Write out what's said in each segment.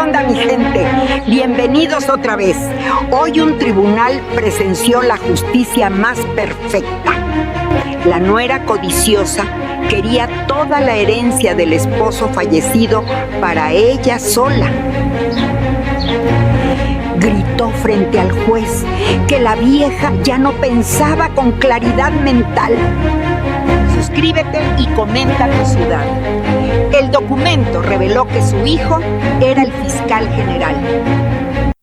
onda, mi gente? Bienvenidos otra vez. Hoy un tribunal presenció la justicia más perfecta. La nuera codiciosa quería toda la herencia del esposo fallecido para ella sola. Gritó frente al juez que la vieja ya no pensaba con claridad mental. Suscríbete y comenta tu ciudad. El documento reveló que su hijo era el fiscal general.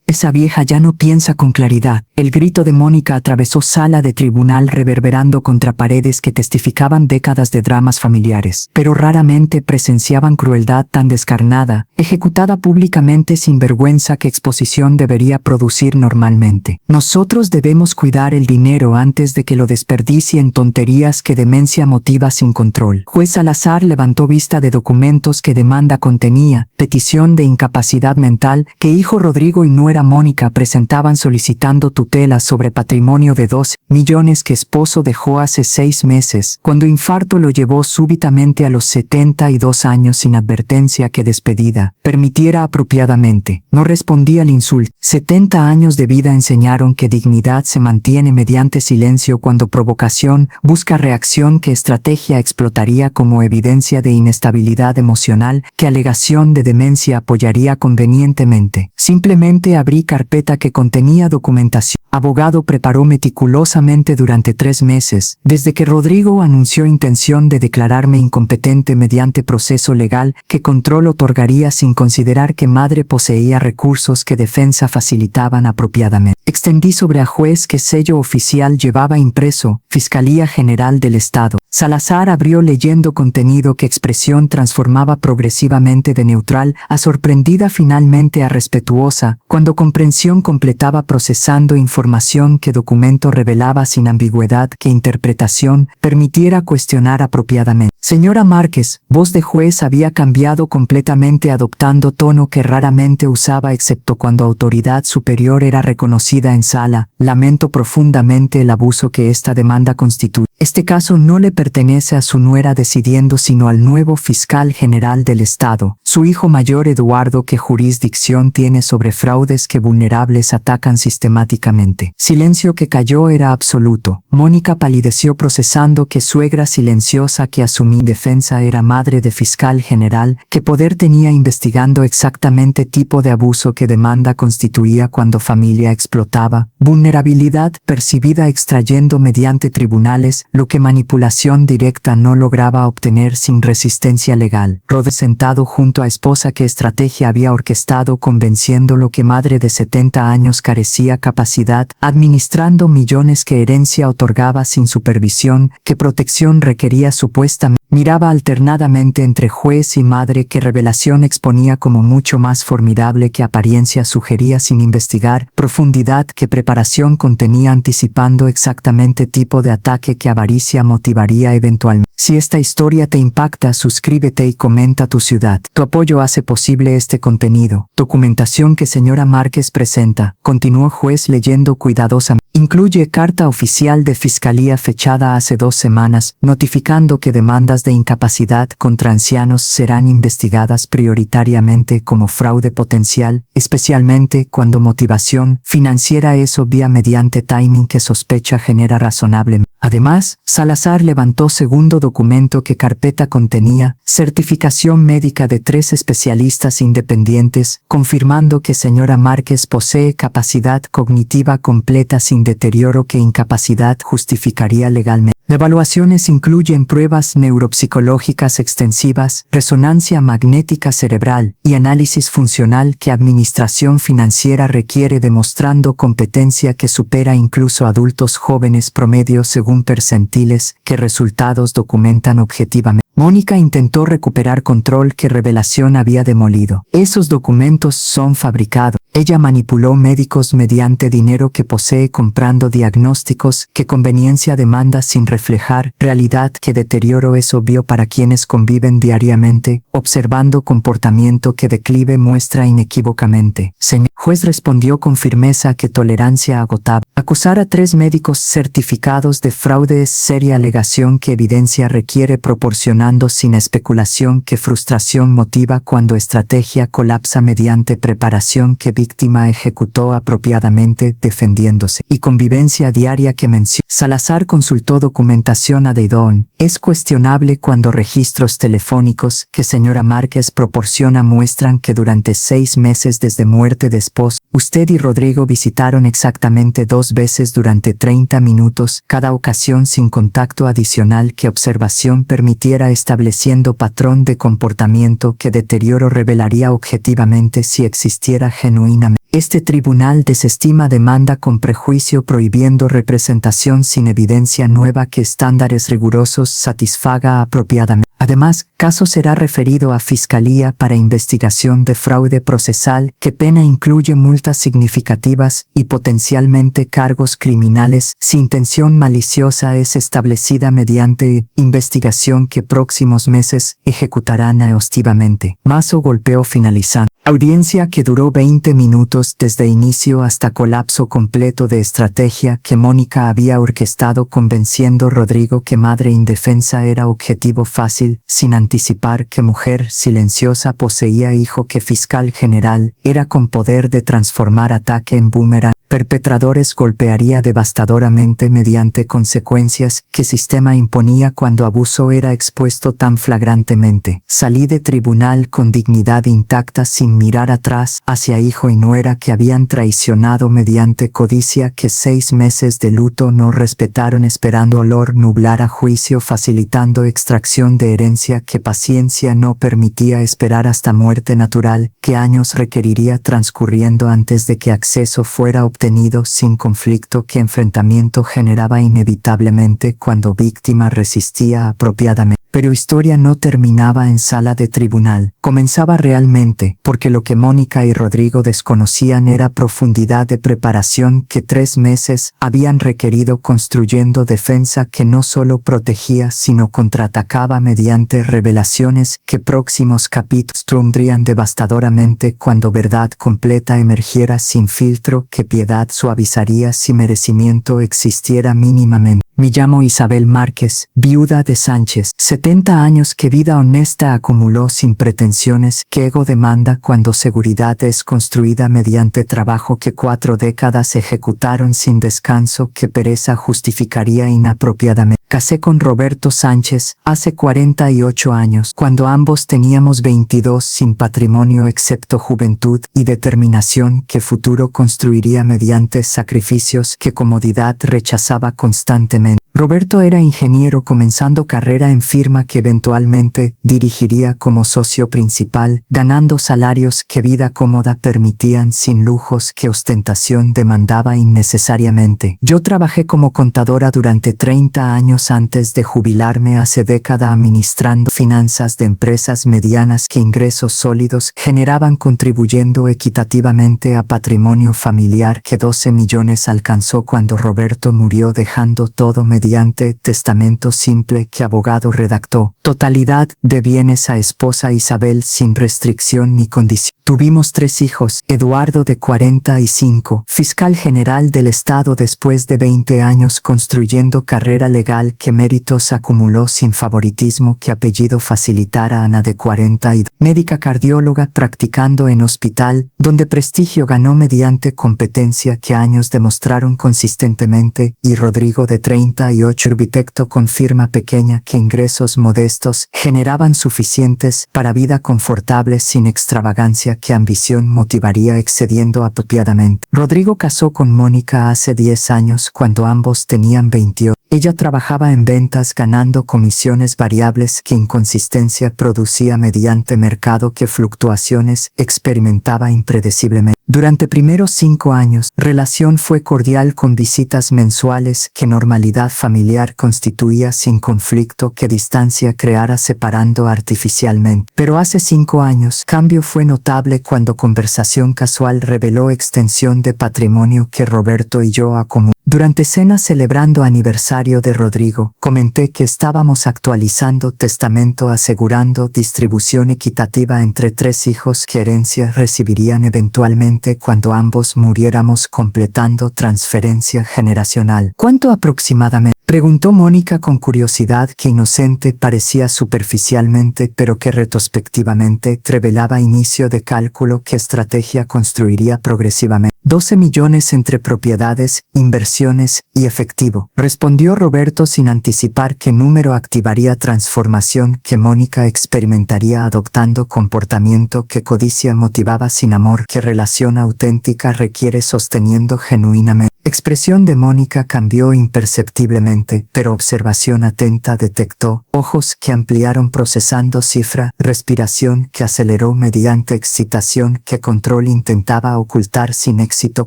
Esa vieja ya no piensa con claridad. El grito de Mónica atravesó sala de tribunal reverberando contra paredes que testificaban décadas de dramas familiares, pero raramente presenciaban crueldad tan descarnada, ejecutada públicamente sin vergüenza que exposición debería producir normalmente. Nosotros debemos cuidar el dinero antes de que lo desperdicie en tonterías que demencia motiva sin control. Juez Salazar levantó vista de documentos que demanda contenía, petición de incapacidad mental, que hijo Rodrigo y nuera Mónica presentaban solicitando tutela sobre patrimonio de 12 millones que esposo dejó hace 6 meses, cuando infarto lo llevó súbitamente a los 72 años sin advertencia que despedida permitiera apropiadamente. No respondía al insulto. 70 años de vida enseñaron que dignidad se mantiene mediante silencio cuando provocación busca reacción, que estrategia explotaría como evidencia de inestabilidad emocional, que alegación de demencia apoyaría convenientemente. Simplemente abrí carpeta que contenía documentación. Abogado preparó meticulosamente durante 3 meses, desde que Rodrigo anunció intención de declararme incompetente mediante proceso legal, que control otorgaría sin considerar que madre poseía recursos que defensa facilitaban apropiadamente. Extendí sobre a juez que sello oficial llevaba impreso, Fiscalía General del Estado. Salazar abrió leyendo contenido que expresión transformaba progresivamente de neutral a sorprendida, finalmente a respetuosa, cuando comprensión completaba procesando información que documento revelaba sin ambigüedad, que interpretación permitiera cuestionar apropiadamente. Señora Márquez, voz de juez había cambiado completamente adoptando tono que raramente usaba excepto cuando autoridad superior era reconocida en sala. Lamento profundamente el abuso que esta demanda constituye. Este caso no le pertenece a su nuera decidiendo sino al nuevo fiscal general del Estado, su hijo mayor Eduardo, que jurisdicción tiene sobre fraudes que vulnerables atacan sistemáticamente. Silencio que cayó era absoluto. Mónica palideció procesando que suegra silenciosa que asumí defensa era madre de fiscal general, que poder tenía investigando exactamente tipo de abuso que demanda constituía cuando familia explotaba, vulnerabilidad percibida extrayendo mediante tribunales lo que manipulación directa no lograba obtener sin resistencia legal. Rode sentado junto a esposa que estrategia había orquestado convenciéndolo que madre de 70 años carecía capacidad, administrando millones que herencia otorgaba sin supervisión, que protección requería supuestamente. Miraba alternadamente entre juez y madre, que revelación exponía como mucho más formidable que apariencia sugería sin investigar, profundidad que preparación contenía anticipando exactamente tipo de ataque que avaricia motivaría eventualmente. Si esta historia te impacta, suscríbete y comenta tu ciudad. Tu apoyo hace posible este contenido. Documentación que señora Márquez presenta, continuó juez leyendo cuidadosamente. Incluye carta oficial de Fiscalía fechada hace 2 semanas, notificando que demandas de incapacidad contra ancianos serán investigadas prioritariamente como fraude potencial, especialmente cuando motivación financiera es obvia mediante timing que sospecha genera razonablemente. Además, Salazar levantó segundo documento que carpeta contenía, certificación médica de 3 especialistas independientes, confirmando que señora Márquez posee capacidad cognitiva completa sin deterioro, que incapacidad justificaría legalmente. Evaluaciones incluyen pruebas neuropsicológicas extensivas, resonancia magnética cerebral y análisis funcional que administración financiera requiere, demostrando competencia que supera incluso adultos jóvenes promedio según percentiles que resultados documentan objetivamente. Mónica intentó recuperar control que revelación había demolido. Esos documentos son fabricados. Ella manipuló médicos mediante dinero que posee comprando diagnósticos que conveniencia demanda sin reflejar realidad, que deterioro es obvio para quienes conviven diariamente, observando comportamiento que declive muestra inequívocamente. Señor Juez respondió con firmeza que tolerancia agotaba. Acusar a 3 médicos certificados de fraude es seria alegación que evidencia requiere proporcionando sin especulación que frustración motiva cuando estrategia colapsa mediante preparación que víctima ejecutó apropiadamente defendiéndose y convivencia diaria que menciona. Salazar consultó documentación a Deidón. Es cuestionable cuando registros telefónicos que señora Márquez proporciona muestran que durante 6 meses desde muerte de esposo, usted y Rodrigo visitaron exactamente 2 veces durante 30 minutos, cada ocasión sin contacto adicional que observación permitiera estableciendo patrón de comportamiento que deterioro revelaría objetivamente si existiera genuinamente. Este tribunal desestima demanda con prejuicio prohibiendo representación sin evidencia nueva que estándares rigurosos satisfaga apropiadamente. Además, caso será referido a Fiscalía para investigación de fraude procesal, que pena incluye multas significativas y potencialmente cargos criminales si intención maliciosa es establecida mediante investigación que próximos meses ejecutarán exhaustivamente. Mazo golpeó finalizando. Audiencia que duró 20 minutos desde inicio hasta colapso completo de estrategia que Mónica había orquestado convenciendo a Rodrigo que madre indefensa era objetivo fácil, sin anticipar que mujer silenciosa poseía hijo que fiscal general era con poder de transformar ataque en boomerang. Perpetradores golpearía devastadoramente mediante consecuencias que sistema imponía cuando abuso era expuesto tan flagrantemente. Salí de tribunal con dignidad intacta sin mirar atrás hacia hijo y nuera que habían traicionado mediante codicia que 6 meses de luto no respetaron esperando olor nublar a juicio facilitando extracción de herencia que paciencia no permitía esperar hasta muerte natural que años requeriría transcurriendo antes de que acceso fuera obtenido sin conflicto que enfrentamiento generaba inevitablemente cuando víctima resistía apropiadamente. Pero historia no terminaba en sala de tribunal, comenzaba realmente, porque lo que Mónica y Rodrigo desconocían era profundidad de preparación que 3 meses habían requerido construyendo defensa que no solo protegía sino contraatacaba mediante revelaciones que próximos capítulos tendrían devastadoramente cuando verdad completa emergiera sin filtro que piedad suavizaría si merecimiento existiera mínimamente. Me llamo Isabel Márquez, viuda de Sánchez. 70 años que vida honesta acumuló sin pretensiones que ego demanda cuando seguridad es construida mediante trabajo que 4 décadas ejecutaron sin descanso que pereza justificaría inapropiadamente. Casé con Roberto Sánchez hace 48 años, cuando ambos teníamos 22 sin patrimonio excepto juventud y determinación que futuro construiría mediante sacrificios que comodidad rechazaba constantemente. Roberto era ingeniero comenzando carrera en firma que eventualmente dirigiría como socio principal, ganando salarios que vida cómoda permitían sin lujos que ostentación demandaba innecesariamente. Yo trabajé como contadora durante 30 años antes de jubilarme hace década administrando finanzas de empresas medianas que ingresos sólidos generaban contribuyendo equitativamente a patrimonio familiar que 12 millones alcanzó cuando Roberto murió dejando todo mediante testamento simple que abogado redactó. Totalidad de bienes a esposa Isabel sin restricción ni condición. Tuvimos 3 hijos, Eduardo de 45, fiscal general del estado después de 20 años construyendo carrera legal que méritos acumuló sin favoritismo que apellido facilitara Ana de 42, médica cardióloga practicando en hospital, donde prestigio ganó mediante competencia que años demostraron consistentemente y Rodrigo de 38 arquitecto con firma pequeña que ingresos modestos generaban suficientes para vida confortable sin extravagancia que ambición motivaría excediendo apropiadamente. Rodrigo casó con Mónica hace 10 años cuando ambos tenían 28. Ella trabajaba en ventas ganando comisiones variables que inconsistencia producía mediante mercado que fluctuaciones experimentaba impredeciblemente. Durante primeros 5 años, relación fue cordial con visitas mensuales que normalidad familiar constituía sin conflicto que distancia creara separando artificialmente. Pero hace 5 años, cambio fue notable cuando conversación casual reveló extensión de patrimonio que Roberto y yo acumulamos. Durante cena celebrando aniversario de Rodrigo, comenté que estábamos actualizando testamento asegurando distribución equitativa entre 3 hijos que herencia recibirían eventualmente cuando ambos muriéramos, completando transferencia generacional. ¿Cuánto aproximadamente? Preguntó Mónica con curiosidad que inocente parecía superficialmente, pero que retrospectivamente revelaba inicio de cálculo que estrategia construiría progresivamente. 12 millones entre propiedades, inversiones y efectivo, respondió Roberto sin anticipar qué número activaría transformación que Mónica experimentaría adoptando comportamiento que codicia motivaba sin amor, que relación auténtica requiere sosteniendo genuinamente. Expresión de Mónica cambió imperceptiblemente, pero observación atenta detectó ojos que ampliaron procesando cifra, respiración que aceleró mediante excitación que control intentaba ocultar sin éxito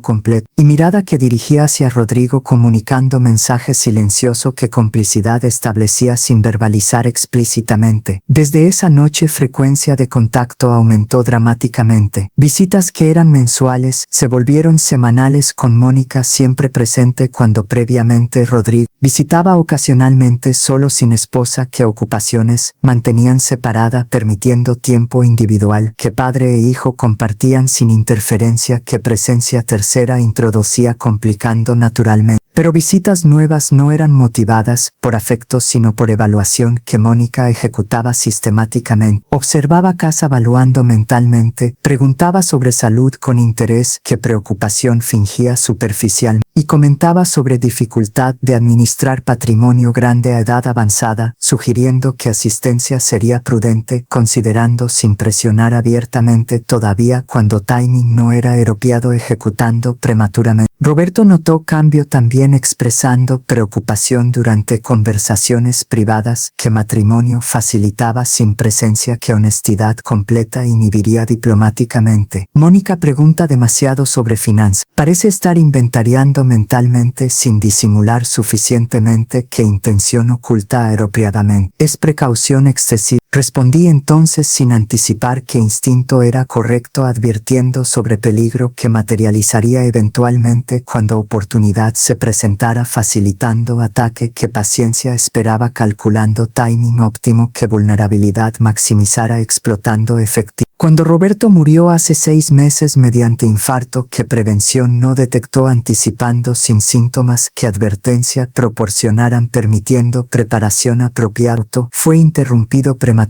completo, y mirada que dirigía hacia Rodrigo comunicando mensaje silencioso que complicidad establecía sin verbalizar explícitamente. Desde esa noche frecuencia de contacto aumentó dramáticamente. Visitas que eran mensuales se volvieron semanales con Mónica siempre presente cuando previamente Rodrigo visitaba ocasionalmente solo sin esposa que ocupaciones mantenían separada permitiendo tiempo individual que padre e hijo compartían sin interferencia que presencia tercera introducía complicando naturalmente. Pero visitas nuevas no eran motivadas por afecto sino por evaluación que Mónica ejecutaba sistemáticamente. Observaba casa evaluando mentalmente, preguntaba sobre salud con interés que preocupación fingía superficial y comentaba sobre dificultad de administrar patrimonio grande a edad avanzada, sugiriendo que asistencia sería prudente considerando sin presionar abiertamente todavía cuando timing no era apropiado ejecutando prematuramente. Roberto notó cambio también expresando preocupación durante conversaciones privadas que matrimonio facilitaba sin presencia que honestidad completa inhibiría diplomáticamente. Mónica pregunta demasiado sobre finanzas. Parece estar inventariando mentalmente sin disimular suficientemente que intención oculta apropiadamente. Es precaución excesiva. Respondí entonces sin anticipar que instinto era correcto advirtiendo sobre peligro que materializaría eventualmente cuando oportunidad se presentara facilitando ataque que paciencia esperaba calculando timing óptimo que vulnerabilidad maximizara explotando efectivo. Cuando Roberto murió hace 6 meses mediante infarto que prevención no detectó anticipando sin síntomas que advertencia proporcionaran permitiendo preparación apropiada, fue interrumpido prematuramente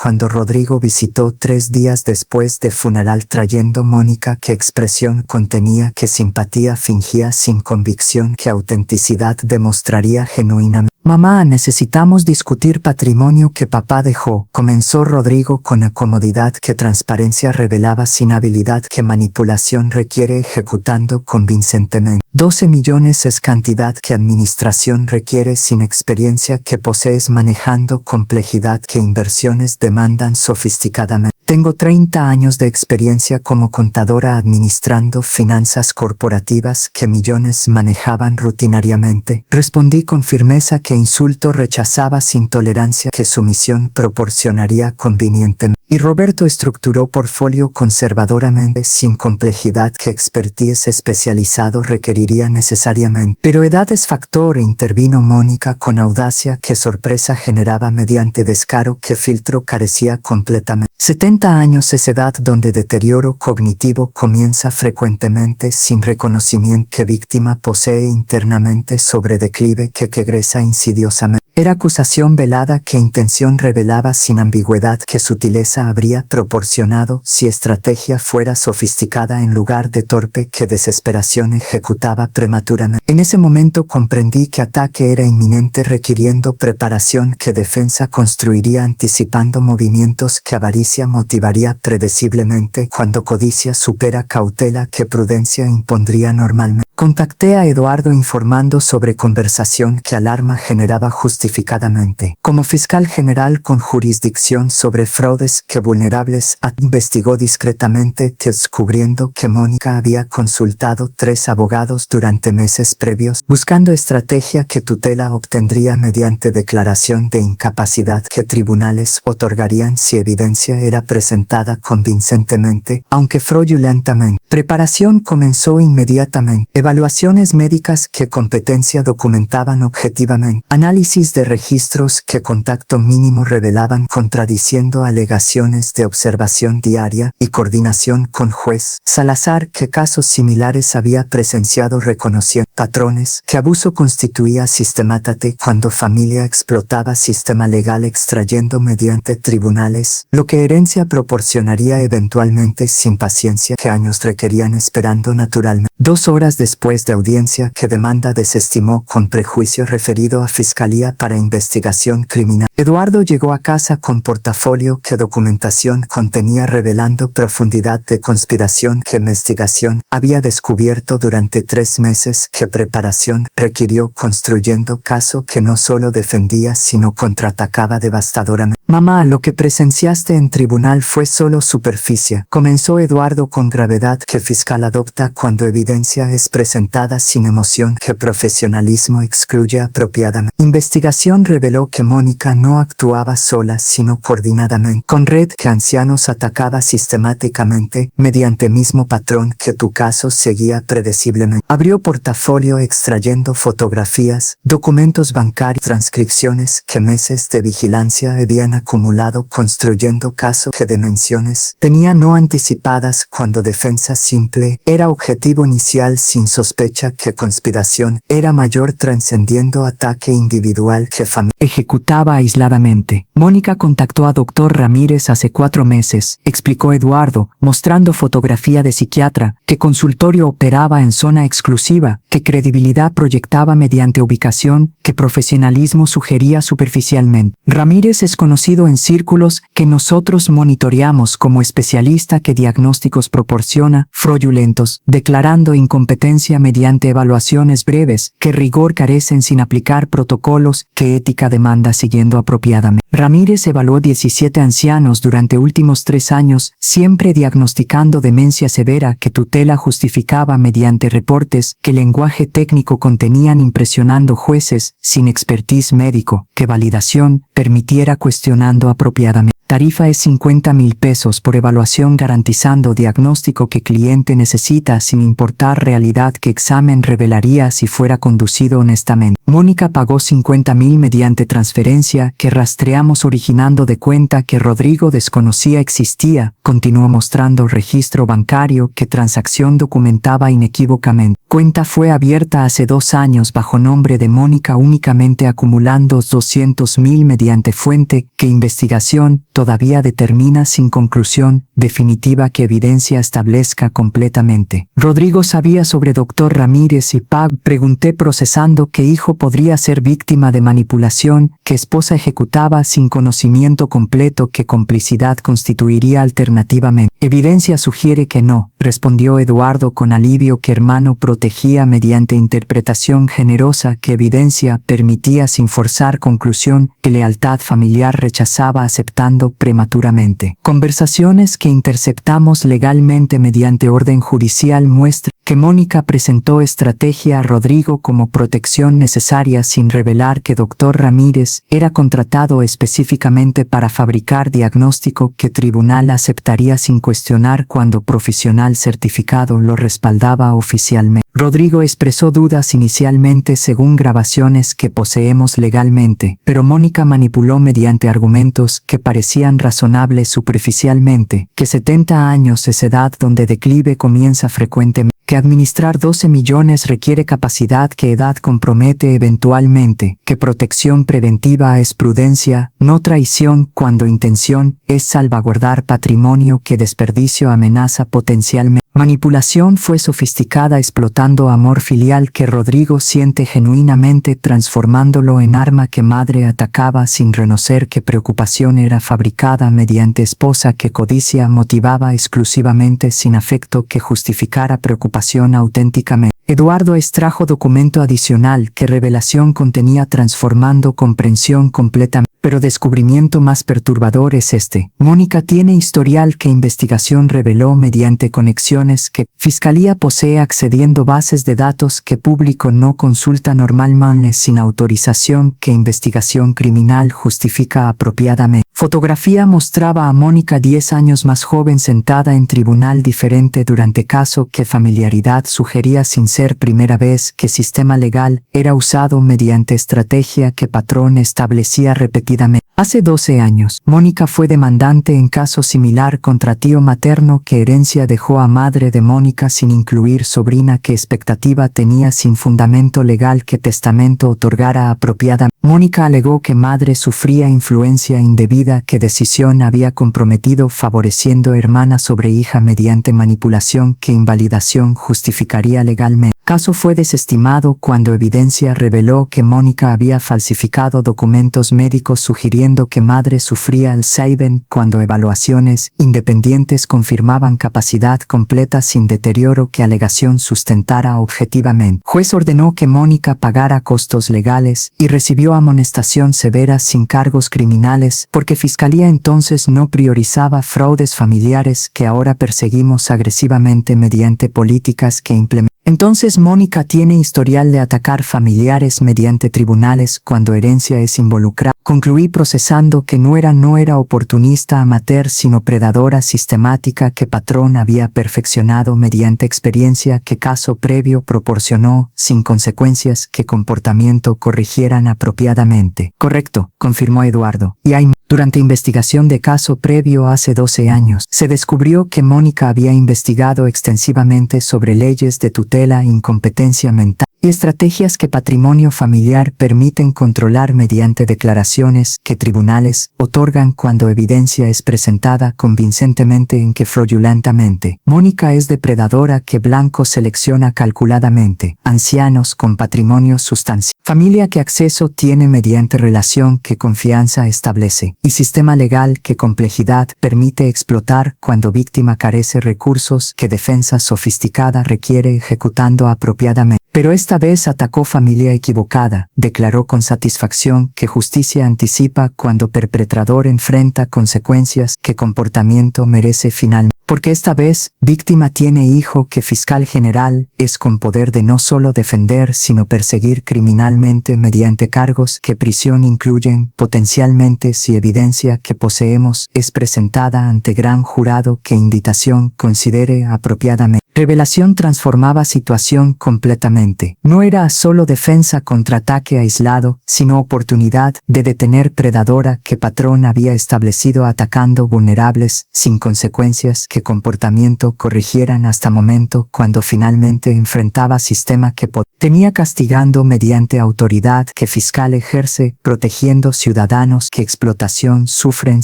cuando Rodrigo visitó 3 días después de funeral trayendo Mónica que expresión contenía que simpatía fingía sin convicción que autenticidad demostraría genuinamente. Mamá, necesitamos discutir patrimonio que papá dejó, comenzó Rodrigo con la comodidad que transparencia revelaba sin habilidad que manipulación requiere ejecutando convincentemente. 12 millones es cantidad que administración requiere sin experiencia que posees manejando complejidad que inversiones demandan sofisticadamente. Tengo 30 años de experiencia como contadora administrando finanzas corporativas que millones manejaban rutinariamente. Respondí con firmeza que insulto rechazaba sin tolerancia que sumisión proporcionaría convenientemente. Y Roberto estructuró portfolio conservadoramente sin complejidad que expertise especializado requeriría necesariamente. Pero edad es factor, intervino Mónica con audacia que sorpresa generaba mediante descaro que filtro carecía completamente. 70 años es edad donde deterioro cognitivo comienza frecuentemente sin reconocimiento que víctima posee internamente sobre declive que egresa insidiosamente. Era acusación velada que intención revelaba sin ambigüedad que sutileza habría proporcionado si estrategia fuera sofisticada en lugar de torpe que desesperación ejecutaba prematuramente. En ese momento comprendí que ataque era inminente requiriendo preparación que defensa construiría anticipando movimientos que avaricia motivaría predeciblemente cuando codicia supera cautela que prudencia impondría normalmente. Contacté a Eduardo informando sobre conversación que alarma generaba justificadamente. Como fiscal general con jurisdicción sobre fraudes que vulnerables investigó discretamente descubriendo que Mónica había consultado 3 abogados durante meses previos buscando estrategia que tutela obtendría mediante declaración de incapacidad que tribunales otorgarían si evidencia era presentada convincentemente, aunque fraudulentamente. Preparación comenzó inmediatamente. Evaluaciones médicas que competencia documentaban objetivamente. Análisis de registros que contacto mínimo revelaban contradiciendo alegaciones de observación diaria y coordinación con juez Salazar que casos similares había presenciado reconociendo patrones que abuso constituía sistemáticamente cuando familia explotaba sistema legal extrayendo mediante tribunales, lo que herencia proporcionaría eventualmente sin paciencia que años requerían esperando naturalmente. 2 horas después de audiencia que demanda desestimó con prejuicio referido a Fiscalía para Investigación Criminal. Eduardo llegó a casa con portafolio que documentación contenía revelando profundidad de conspiración que investigación había descubierto durante 3 meses que preparación requirió construyendo caso que no solo defendía sino contraatacaba devastadoramente. Mamá, lo que presenciaste en tribunal fue solo superficie, comenzó Eduardo con gravedad que fiscal adopta cuando evidencia es presentada sin emoción que profesionalismo excluye apropiadamente. Investigación reveló que Mónica no actuaba sola sino coordinadamente con red que ancianos atacaba sistemáticamente mediante mismo patrón que tu caso seguía predeciblemente. Abrió portafolio extrayendo fotografías, documentos bancarios, transcripciones que meses de vigilancia habían acumulado construyendo caso que dimensiones tenía no anticipadas cuando defensa simple era objetivo inicial sin sospecha que conspiración era mayor trascendiendo ataque individual que familia. Ejecutaba aisladamente. Mónica contactó a Dr. Ramírez hace 4 meses, explicó Eduardo, mostrando fotografía de psiquiatra, que consultorio operaba en zona exclusiva, que credibilidad proyectaba mediante ubicación, que profesionalismo sugería superficialmente. Ramírez es conocido en círculos que nosotros monitoreamos como especialista que diagnósticos proporciona, fraudulentos, declarando incompetencia mediante evaluaciones breves, que rigor carecen sin aplicar protocolos, que ética demanda siguiendo apropiadamente. Ramírez evaluó 17 ancianos durante últimos 3 años, siempre diagnosticando demencia severa que tutela justificaba mediante reportes que lenguaje técnico contenían impresionando jueces, sin expertise médico, que validación permitiera cuestionando apropiadamente. Tarifa es 50,000 pesos por evaluación garantizando diagnóstico que cliente necesita sin importar realidad que examen revelaría si fuera conducido honestamente. Mónica pagó 50,000 mediante transferencia que rastreamos originando de cuenta que Rodrigo desconocía existía, continuó mostrando registro bancario que transacción documentaba inequívocamente. Cuenta fue abierta hace 2 años bajo nombre de Mónica únicamente acumulando 200,000 mediante fuente que investigación todavía determina sin conclusión definitiva que evidencia establezca completamente. Rodrigo sabía sobre Dr. Ramírez y Pag. Pregunté procesando que hijo podría ser víctima de manipulación, que esposa ejecutaba sin conocimiento completo que complicidad constituiría alternativamente. Evidencia sugiere que no, respondió Eduardo con alivio que hermano protegía mediante interpretación generosa que evidencia permitía sin forzar conclusión que lealtad familiar rechazaba aceptando prematuramente. Conversaciones que interceptamos legalmente mediante orden judicial muestran que Mónica presentó estrategia a Rodrigo como protección necesaria sin revelar que Dr. Ramírez era contratado específicamente para fabricar diagnóstico que tribunal aceptaría sin cuestionar cuando profesional certificado lo respaldaba oficialmente. Rodrigo expresó dudas inicialmente según grabaciones que poseemos legalmente, pero Mónica manipuló mediante argumentos que parecían razonables superficialmente, que 70 años es edad donde declive comienza frecuentemente, que administrar 12 millones requiere capacidad que edad compromete eventualmente, que protección preventiva es prudencia, no traición cuando intención es salvaguardar patrimonio que desperdicio amenaza potencialmente. Manipulación fue sofisticada explotando amor filial que Rodrigo siente genuinamente transformándolo en arma que madre atacaba sin reconocer que preocupación era fabricada mediante esposa que codicia motivaba exclusivamente sin afecto que justificara preocupación auténticamente. Eduardo extrajo documento adicional que revelación contenía transformando comprensión completamente. Pero descubrimiento más perturbador es este. Mónica tiene historial que investigación reveló mediante conexiones que Fiscalía posee accediendo bases de datos que público no consulta normalmente sin autorización que investigación criminal justifica apropiadamente. Fotografía mostraba a Mónica 10 años más joven sentada en tribunal diferente durante caso que familiaridad sugería sin ser ser primera vez que sistema legal era usado mediante estrategia que patrón establecía repetidamente. Hace 12 años, Mónica fue demandante en caso similar contra tío materno que herencia dejó a madre de Mónica sin incluir sobrina que expectativa tenía sin fundamento legal que testamento otorgara apropiadamente. Mónica alegó que madre sufría influencia indebida que decisión había comprometido favoreciendo hermana sobre hija mediante manipulación que invalidación justificaría legalmente. Caso fue desestimado cuando evidencia reveló que Mónica había falsificado documentos médicos sugiriendo que madre sufría Alzheimer cuando evaluaciones independientes confirmaban capacidad completa sin deterioro que alegación sustentara objetivamente. Juez ordenó que Mónica pagara costos legales y recibió amonestación severa sin cargos criminales porque Fiscalía entonces no priorizaba fraudes familiares que ahora perseguimos agresivamente mediante políticas que implementan. Entonces Mónica tiene historial de atacar familiares mediante tribunales cuando herencia es involucrada. Concluí procesando que no era oportunista amateur sino predadora sistemática que patrón había perfeccionado mediante experiencia que caso previo proporcionó sin consecuencias que comportamiento corrigieran apropiadamente. Correcto, confirmó Eduardo. Y hay durante investigación de caso previo hace 12 años, se descubrió que Mónica había investigado extensivamente sobre leyes de tutela e incompetencia mental y estrategias que patrimonio familiar permiten controlar mediante declaraciones que tribunales otorgan cuando evidencia es presentada convincentemente en que fraudulentamente. Mónica es depredadora que blanco selecciona calculadamente, ancianos con patrimonio sustancial, familia que acceso tiene mediante relación que confianza establece, y sistema legal que complejidad permite explotar cuando víctima carece recursos que defensa sofisticada requiere ejecutando apropiadamente. Pero esta vez atacó familia equivocada, declaró con satisfacción que justicia anticipa cuando perpetrador enfrenta consecuencias que comportamiento merece finalmente. Porque esta vez, víctima tiene hijo que fiscal general es con poder de no solo defender sino perseguir criminalmente mediante cargos que prisión incluyen potencialmente si evidencia que poseemos es presentada ante gran jurado que indictación considere apropiadamente. Revelación transformaba situación completamente. No era solo defensa contra ataque aislado, sino oportunidad de detener predadora que patrón había establecido atacando vulnerables sin consecuencias que comportamiento corrigieran hasta momento cuando finalmente enfrentaba sistema que tenía castigando mediante autoridad que fiscal ejerce protegiendo ciudadanos que explotación sufren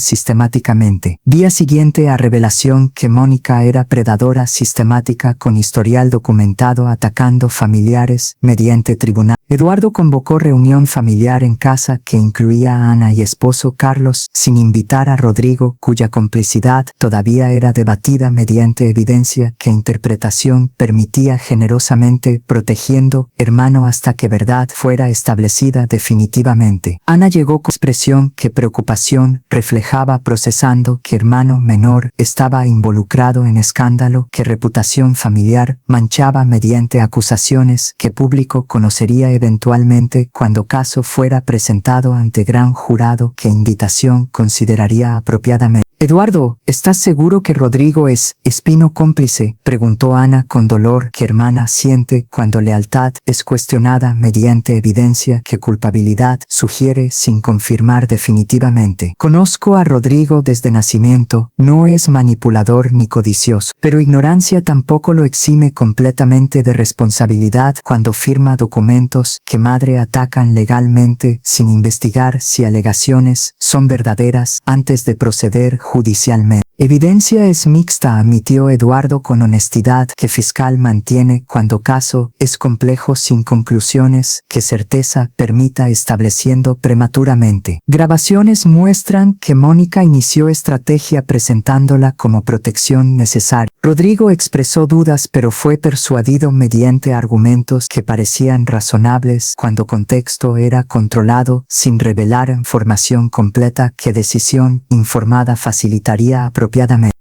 sistemáticamente. Día siguiente a revelación que Mónica era predadora sistemática con historial documentado atacando familiares mediante tribunal. Eduardo convocó reunión familiar en casa que incluía a Ana y esposo Carlos sin invitar a Rodrigo cuya complicidad todavía era debatida mediante evidencia que interpretación permitía generosamente protegiendo hermano hasta que verdad fuera establecida definitivamente. Ana llegó con expresión que preocupación reflejaba procesando que hermano menor estaba involucrado en escándalo que reputación familiar manchaba mediante acusaciones que público conocería eventualmente cuando caso fuera presentado ante gran jurado que invitación consideraría apropiadamente. Eduardo, ¿estás seguro que Rodrigo es espino cómplice? Preguntó Ana con dolor que hermana siente cuando lealtad es cuestionada mediante evidencia que culpabilidad sugiere sin confirmar definitivamente. Conozco a Rodrigo desde nacimiento, no es manipulador ni codicioso, pero ignorancia tampoco lo exime completamente de responsabilidad cuando firma documentos que madre atacan legalmente sin investigar si alegaciones son verdaderas antes de proceder judicialmente. Evidencia es mixta, admitió Eduardo con honestidad que fiscal mantiene cuando caso es complejo sin conclusiones que certeza permita estableciendo prematuramente. Grabaciones muestran que Mónica inició estrategia presentándola como protección necesaria. Rodrigo expresó dudas pero fue persuadido mediante argumentos que parecían razonables cuando contexto era controlado sin revelar información completa que decisión informada facilitaría apropiadamente.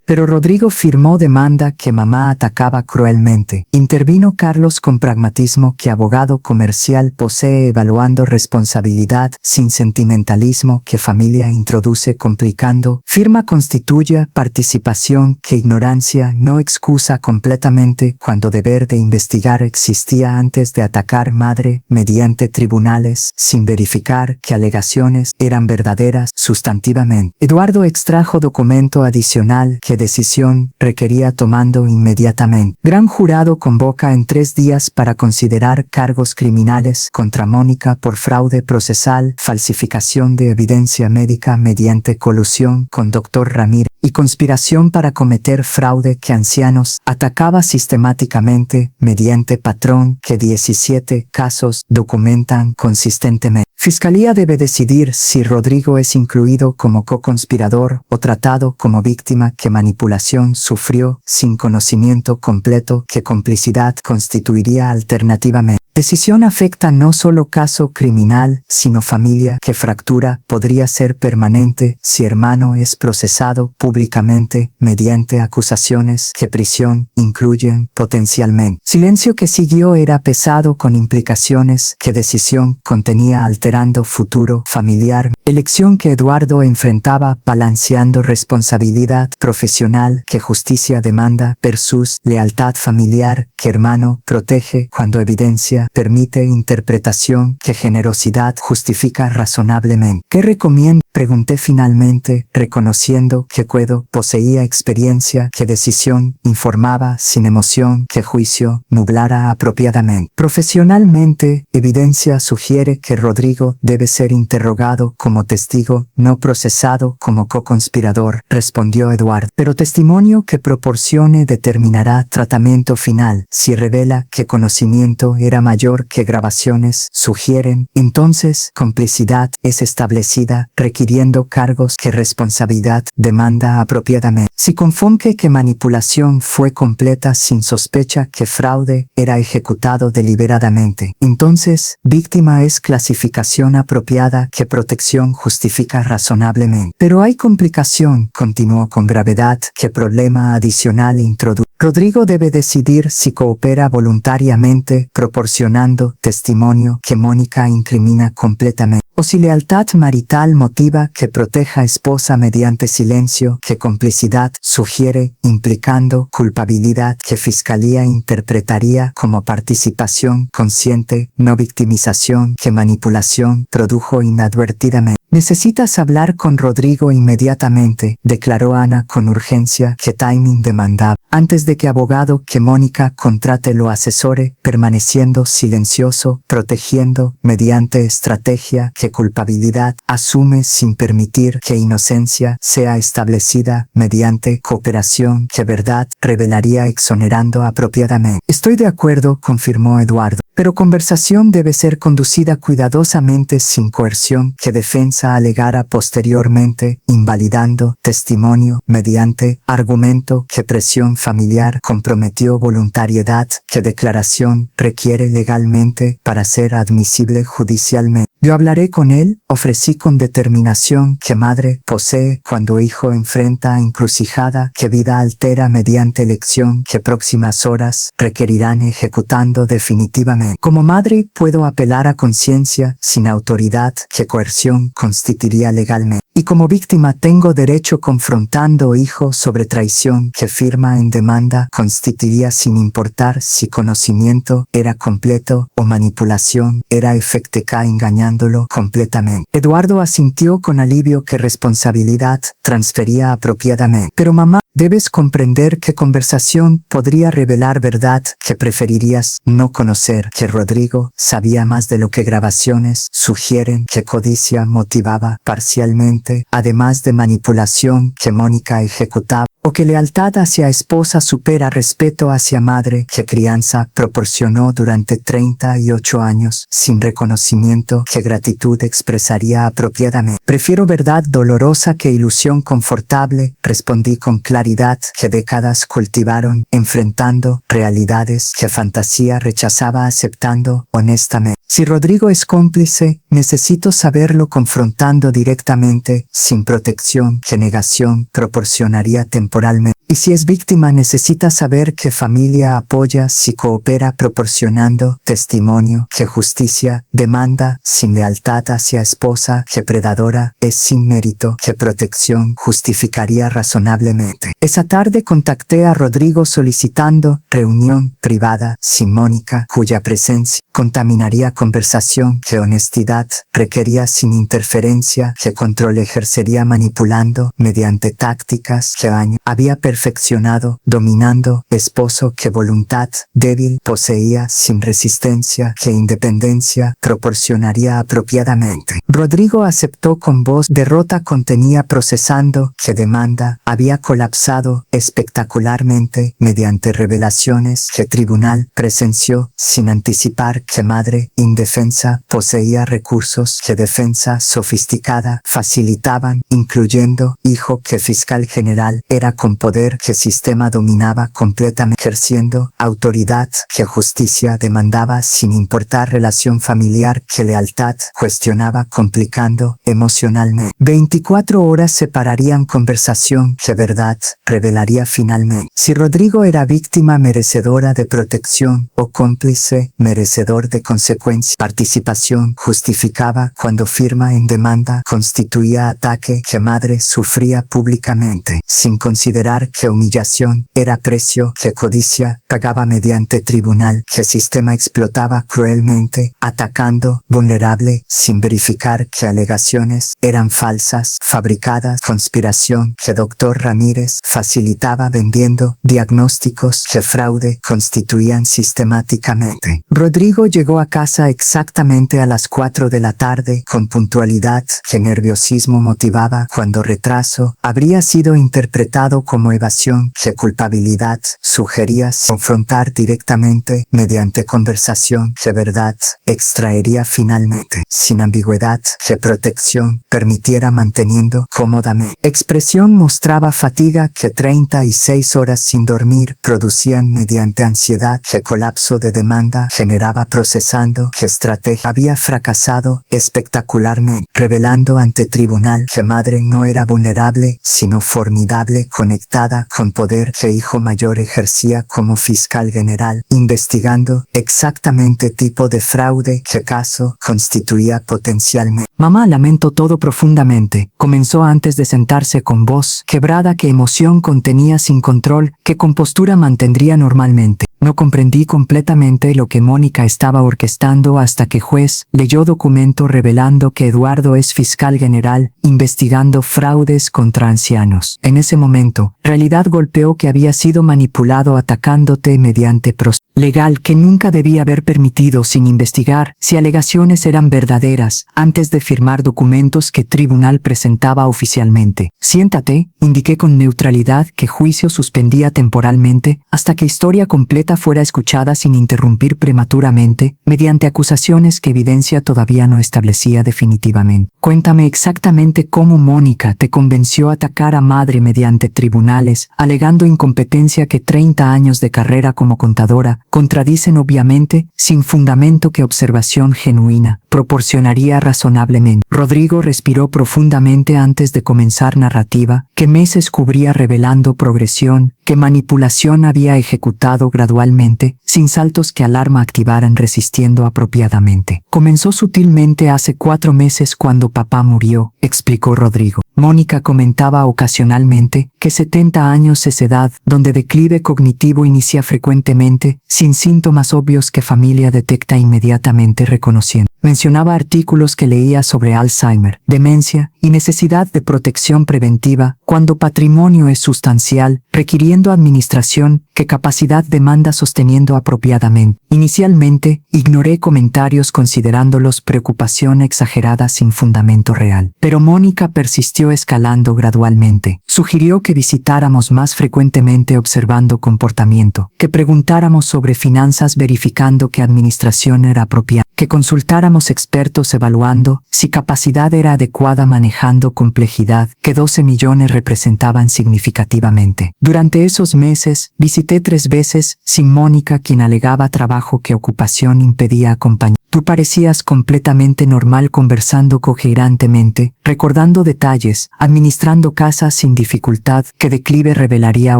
Pero Rodrigo firmó demanda que mamá atacaba cruelmente. Intervino Carlos con pragmatismo que abogado comercial posee, evaluando responsabilidad sin sentimentalismo que familia introduce complicando. Firma constituye participación que ignorancia no excusa completamente cuando deber de investigar existía antes de atacar madre mediante tribunales sin verificar que alegaciones eran verdaderas sustantivamente. Eduardo extrajo documento adicional que decisión requería tomando inmediatamente. Gran jurado convoca en 3 días para considerar cargos criminales contra Mónica por fraude procesal, falsificación de evidencia médica mediante colusión con Dr. Ramírez y conspiración para cometer fraude que ancianos atacaba sistemáticamente mediante patrón que 17 casos documentan consistentemente. Fiscalía debe decidir si Rodrigo es incluido como co-conspirador o tratado como víctima que manipulación sufrió sin conocimiento completo que complicidad constituiría alternativamente. Decisión afecta no solo caso criminal, sino familia que fractura podría ser permanente si hermano es procesado públicamente mediante acusaciones que prisión incluyen potencialmente. Silencio que siguió era pesado con implicaciones que decisión contenía alterando futuro familiar. Elección que Eduardo enfrentaba balanceando responsabilidad profesional que justicia demanda versus lealtad familiar que hermano protege cuando evidencia permite interpretación que generosidad justifica razonablemente. ¿Qué recomiendo? Pregunté finalmente, reconociendo que Cuedo poseía experiencia, que decisión informaba sin emoción, que juicio nublara apropiadamente. Profesionalmente, evidencia sugiere que Rodrigo debe ser interrogado como testigo, no procesado como co-conspirador, respondió Eduardo. Pero testimonio que proporcione determinará tratamiento final. Si revela que conocimiento era mayor que grabaciones sugieren, entonces complicidad es establecida, requiriendo cargos que responsabilidad demanda apropiadamente. Si confunde que manipulación fue completa sin sospecha que fraude era ejecutado deliberadamente, entonces víctima es clasificación apropiada que protección justifica razonablemente. Pero hay complicación, continuó con gravedad, que problema adicional introduce. Rodrigo debe decidir si coopera voluntariamente proporcionando testimonio que Mónica incrimina completamente, o si lealtad marital motiva que proteja esposa mediante silencio que complicidad sugiere implicando culpabilidad que fiscalía interpretaría como participación consciente, no victimización que manipulación produjo inadvertidamente. Necesitas hablar con Rodrigo inmediatamente, declaró Ana con urgencia que timing demandaba, antes de que abogado que Mónica contrate lo asesore, permaneciendo silencioso, protegiendo mediante estrategia que culpabilidad asume sin permitir que inocencia sea establecida mediante cooperación que verdad revelaría exonerando apropiadamente. Estoy de acuerdo, confirmó Eduardo. Pero conversación debe ser conducida cuidadosamente sin coerción que defensa alegara posteriormente, invalidando testimonio mediante argumento que presión familiar comprometió voluntariedad que declaración requiere legalmente para ser admisible judicialmente. Yo hablaré con él, ofrecí con determinación que madre posee cuando hijo enfrenta encrucijada que vida altera mediante elección que próximas horas requerirán ejecutando definitivamente. Como madre puedo apelar a conciencia sin autoridad que coerción constituiría legalmente. Y como víctima tengo derecho confrontando hijo sobre traición que firma en demanda constituiría sin importar si conocimiento era completo o manipulación era efectiva engañándolo completamente. Eduardo asintió con alivio que responsabilidad transfería apropiadamente. Pero mamá, debes comprender que conversación podría revelar verdad que preferirías no conocer, que Rodrigo sabía más de lo que grabaciones sugieren, que codicia motivaba parcialmente, además de manipulación que Mónica ejecutaba, o que lealtad hacia esposa supera respeto hacia madre que crianza proporcionó durante 38 años, sin reconocimiento que gratitud expresaría apropiadamente. Prefiero verdad dolorosa que ilusión confortable, respondí con claridad que décadas cultivaron, enfrentando realidades que fantasía rechazaba aceptando honestamente. Si Rodrigo es cómplice, necesito saberlo confrontando directamente, sin protección que negación proporcionaría temporalmente. Y si es víctima necesita saber que familia apoya si coopera proporcionando testimonio, que justicia demanda sin lealtad hacia esposa, que predadora es sin mérito, que protección justificaría razonablemente. Esa tarde contacté a Rodrigo solicitando reunión privada sin Mónica, cuya presencia contaminaría conversación, que honestidad requería sin interferencia, que control ejercería manipulando mediante tácticas que año había perfeccionado, dominando, esposo que voluntad débil poseía sin resistencia, que independencia proporcionaría apropiadamente. Rodrigo aceptó con voz derrota contenía procesando, que demanda había colapsado espectacularmente mediante revelaciones que tribunal presenció sin anticipar que madre indefensa poseía recursos que defensa sofisticada facilitaban, incluyendo hijo que fiscal general era con poder que sistema dominaba completamente, ejerciendo autoridad que justicia demandaba sin importar relación familiar, que lealtad cuestionaba complicando emocionalmente. 24 horas separarían conversación que verdad revelaría finalmente. Si Rodrigo era víctima merecedora de protección o cómplice merecedor de consecuencia, participación justificaba cuando firma en demanda constituía ataque que madre sufría públicamente, sin considerar que humillación era precio que codicia pagaba mediante tribunal, que sistema explotaba cruelmente, atacando vulnerable sin verificar que alegaciones eran falsas, fabricadas, conspiración que doctor Ramírez facilitaba vendiendo diagnósticos que fraude constituían sistemáticamente. Rodrigo llegó a casa exactamente a las 4 de la tarde con puntualidad que nerviosismo motivaba cuando retraso habría sido interpretado como evasión, que culpabilidad sugería confrontar directamente mediante conversación, que verdad extraería finalmente sin ambigüedad, que protección permitiera manteniendo cómodamente. Expresión mostraba fatiga que 36 horas sin dormir producían mediante ansiedad, que colapso de demanda generaba procesando, que estrategia había fracasado espectacularmente, revelando ante tribunal que madre no era vulnerable sino formidable, conectada con poder, que hijo mayor ejercía como fiscal general, investigando exactamente tipo de fraude que caso constituía potencialmente. Mamá, lamento todo profundamente, comenzó antes de sentarse con voz quebrada que emoción contenía sin control, que compostura mantendría normalmente. No comprendí completamente lo que Mónica estaba orquestando hasta que juez leyó documento revelando que Eduardo es fiscal general investigando fraudes contra ancianos. En ese momento, realidad golpeó que había sido manipulado atacándote mediante proceso legal que nunca debía haber permitido sin investigar si alegaciones eran verdaderas antes de firmar documentos que tribunal presentaba oficialmente. Siéntate, indiqué con neutralidad que juicio suspendía temporalmente hasta que historia completa fuera escuchada sin interrumpir prematuramente mediante acusaciones que evidencia todavía no establecía definitivamente. Cuéntame exactamente cómo Mónica te convenció a atacar a madre mediante tribunales, alegando incompetencia que 30 años de carrera como contadora contradicen obviamente, sin fundamento que observación genuina proporcionaría razonablemente. Rodrigo respiró profundamente antes de comenzar narrativa, que meses cubría revelando progresión, que manipulación había ejecutado gradualmente, sin saltos que alarma activaran resistiendo apropiadamente. Comenzó sutilmente hace 4 meses cuando papá murió, explicó Rodrigo. Mónica comentaba ocasionalmente que 70 años es edad donde declive cognitivo inicia frecuentemente, sin síntomas obvios que familia detecta inmediatamente reconociendo. Mencionaba artículos que leía sobre Alzheimer, demencia y necesidad de protección preventiva cuando patrimonio es sustancial, requiriendo administración que capacidad demanda sosteniendo apropiadamente. Inicialmente, ignoré comentarios considerándolos preocupación exagerada sin fundamento real. Pero Mónica persistió escalando gradualmente. Sugirió que visitáramos más frecuentemente observando comportamiento, que preguntáramos sobre finanzas verificando que administración era apropiada, que consultáramos expertos evaluando si capacidad era adecuada manejando complejidad que 12 millones representaban significativamente. Durante esos meses, visité 3 veces sin Mónica, quien alegaba trabajo que ocupación impedía acompañar. Tú parecías completamente normal conversando coherentemente, recordando detalles, administrando casas sin dificultad que declive revelaría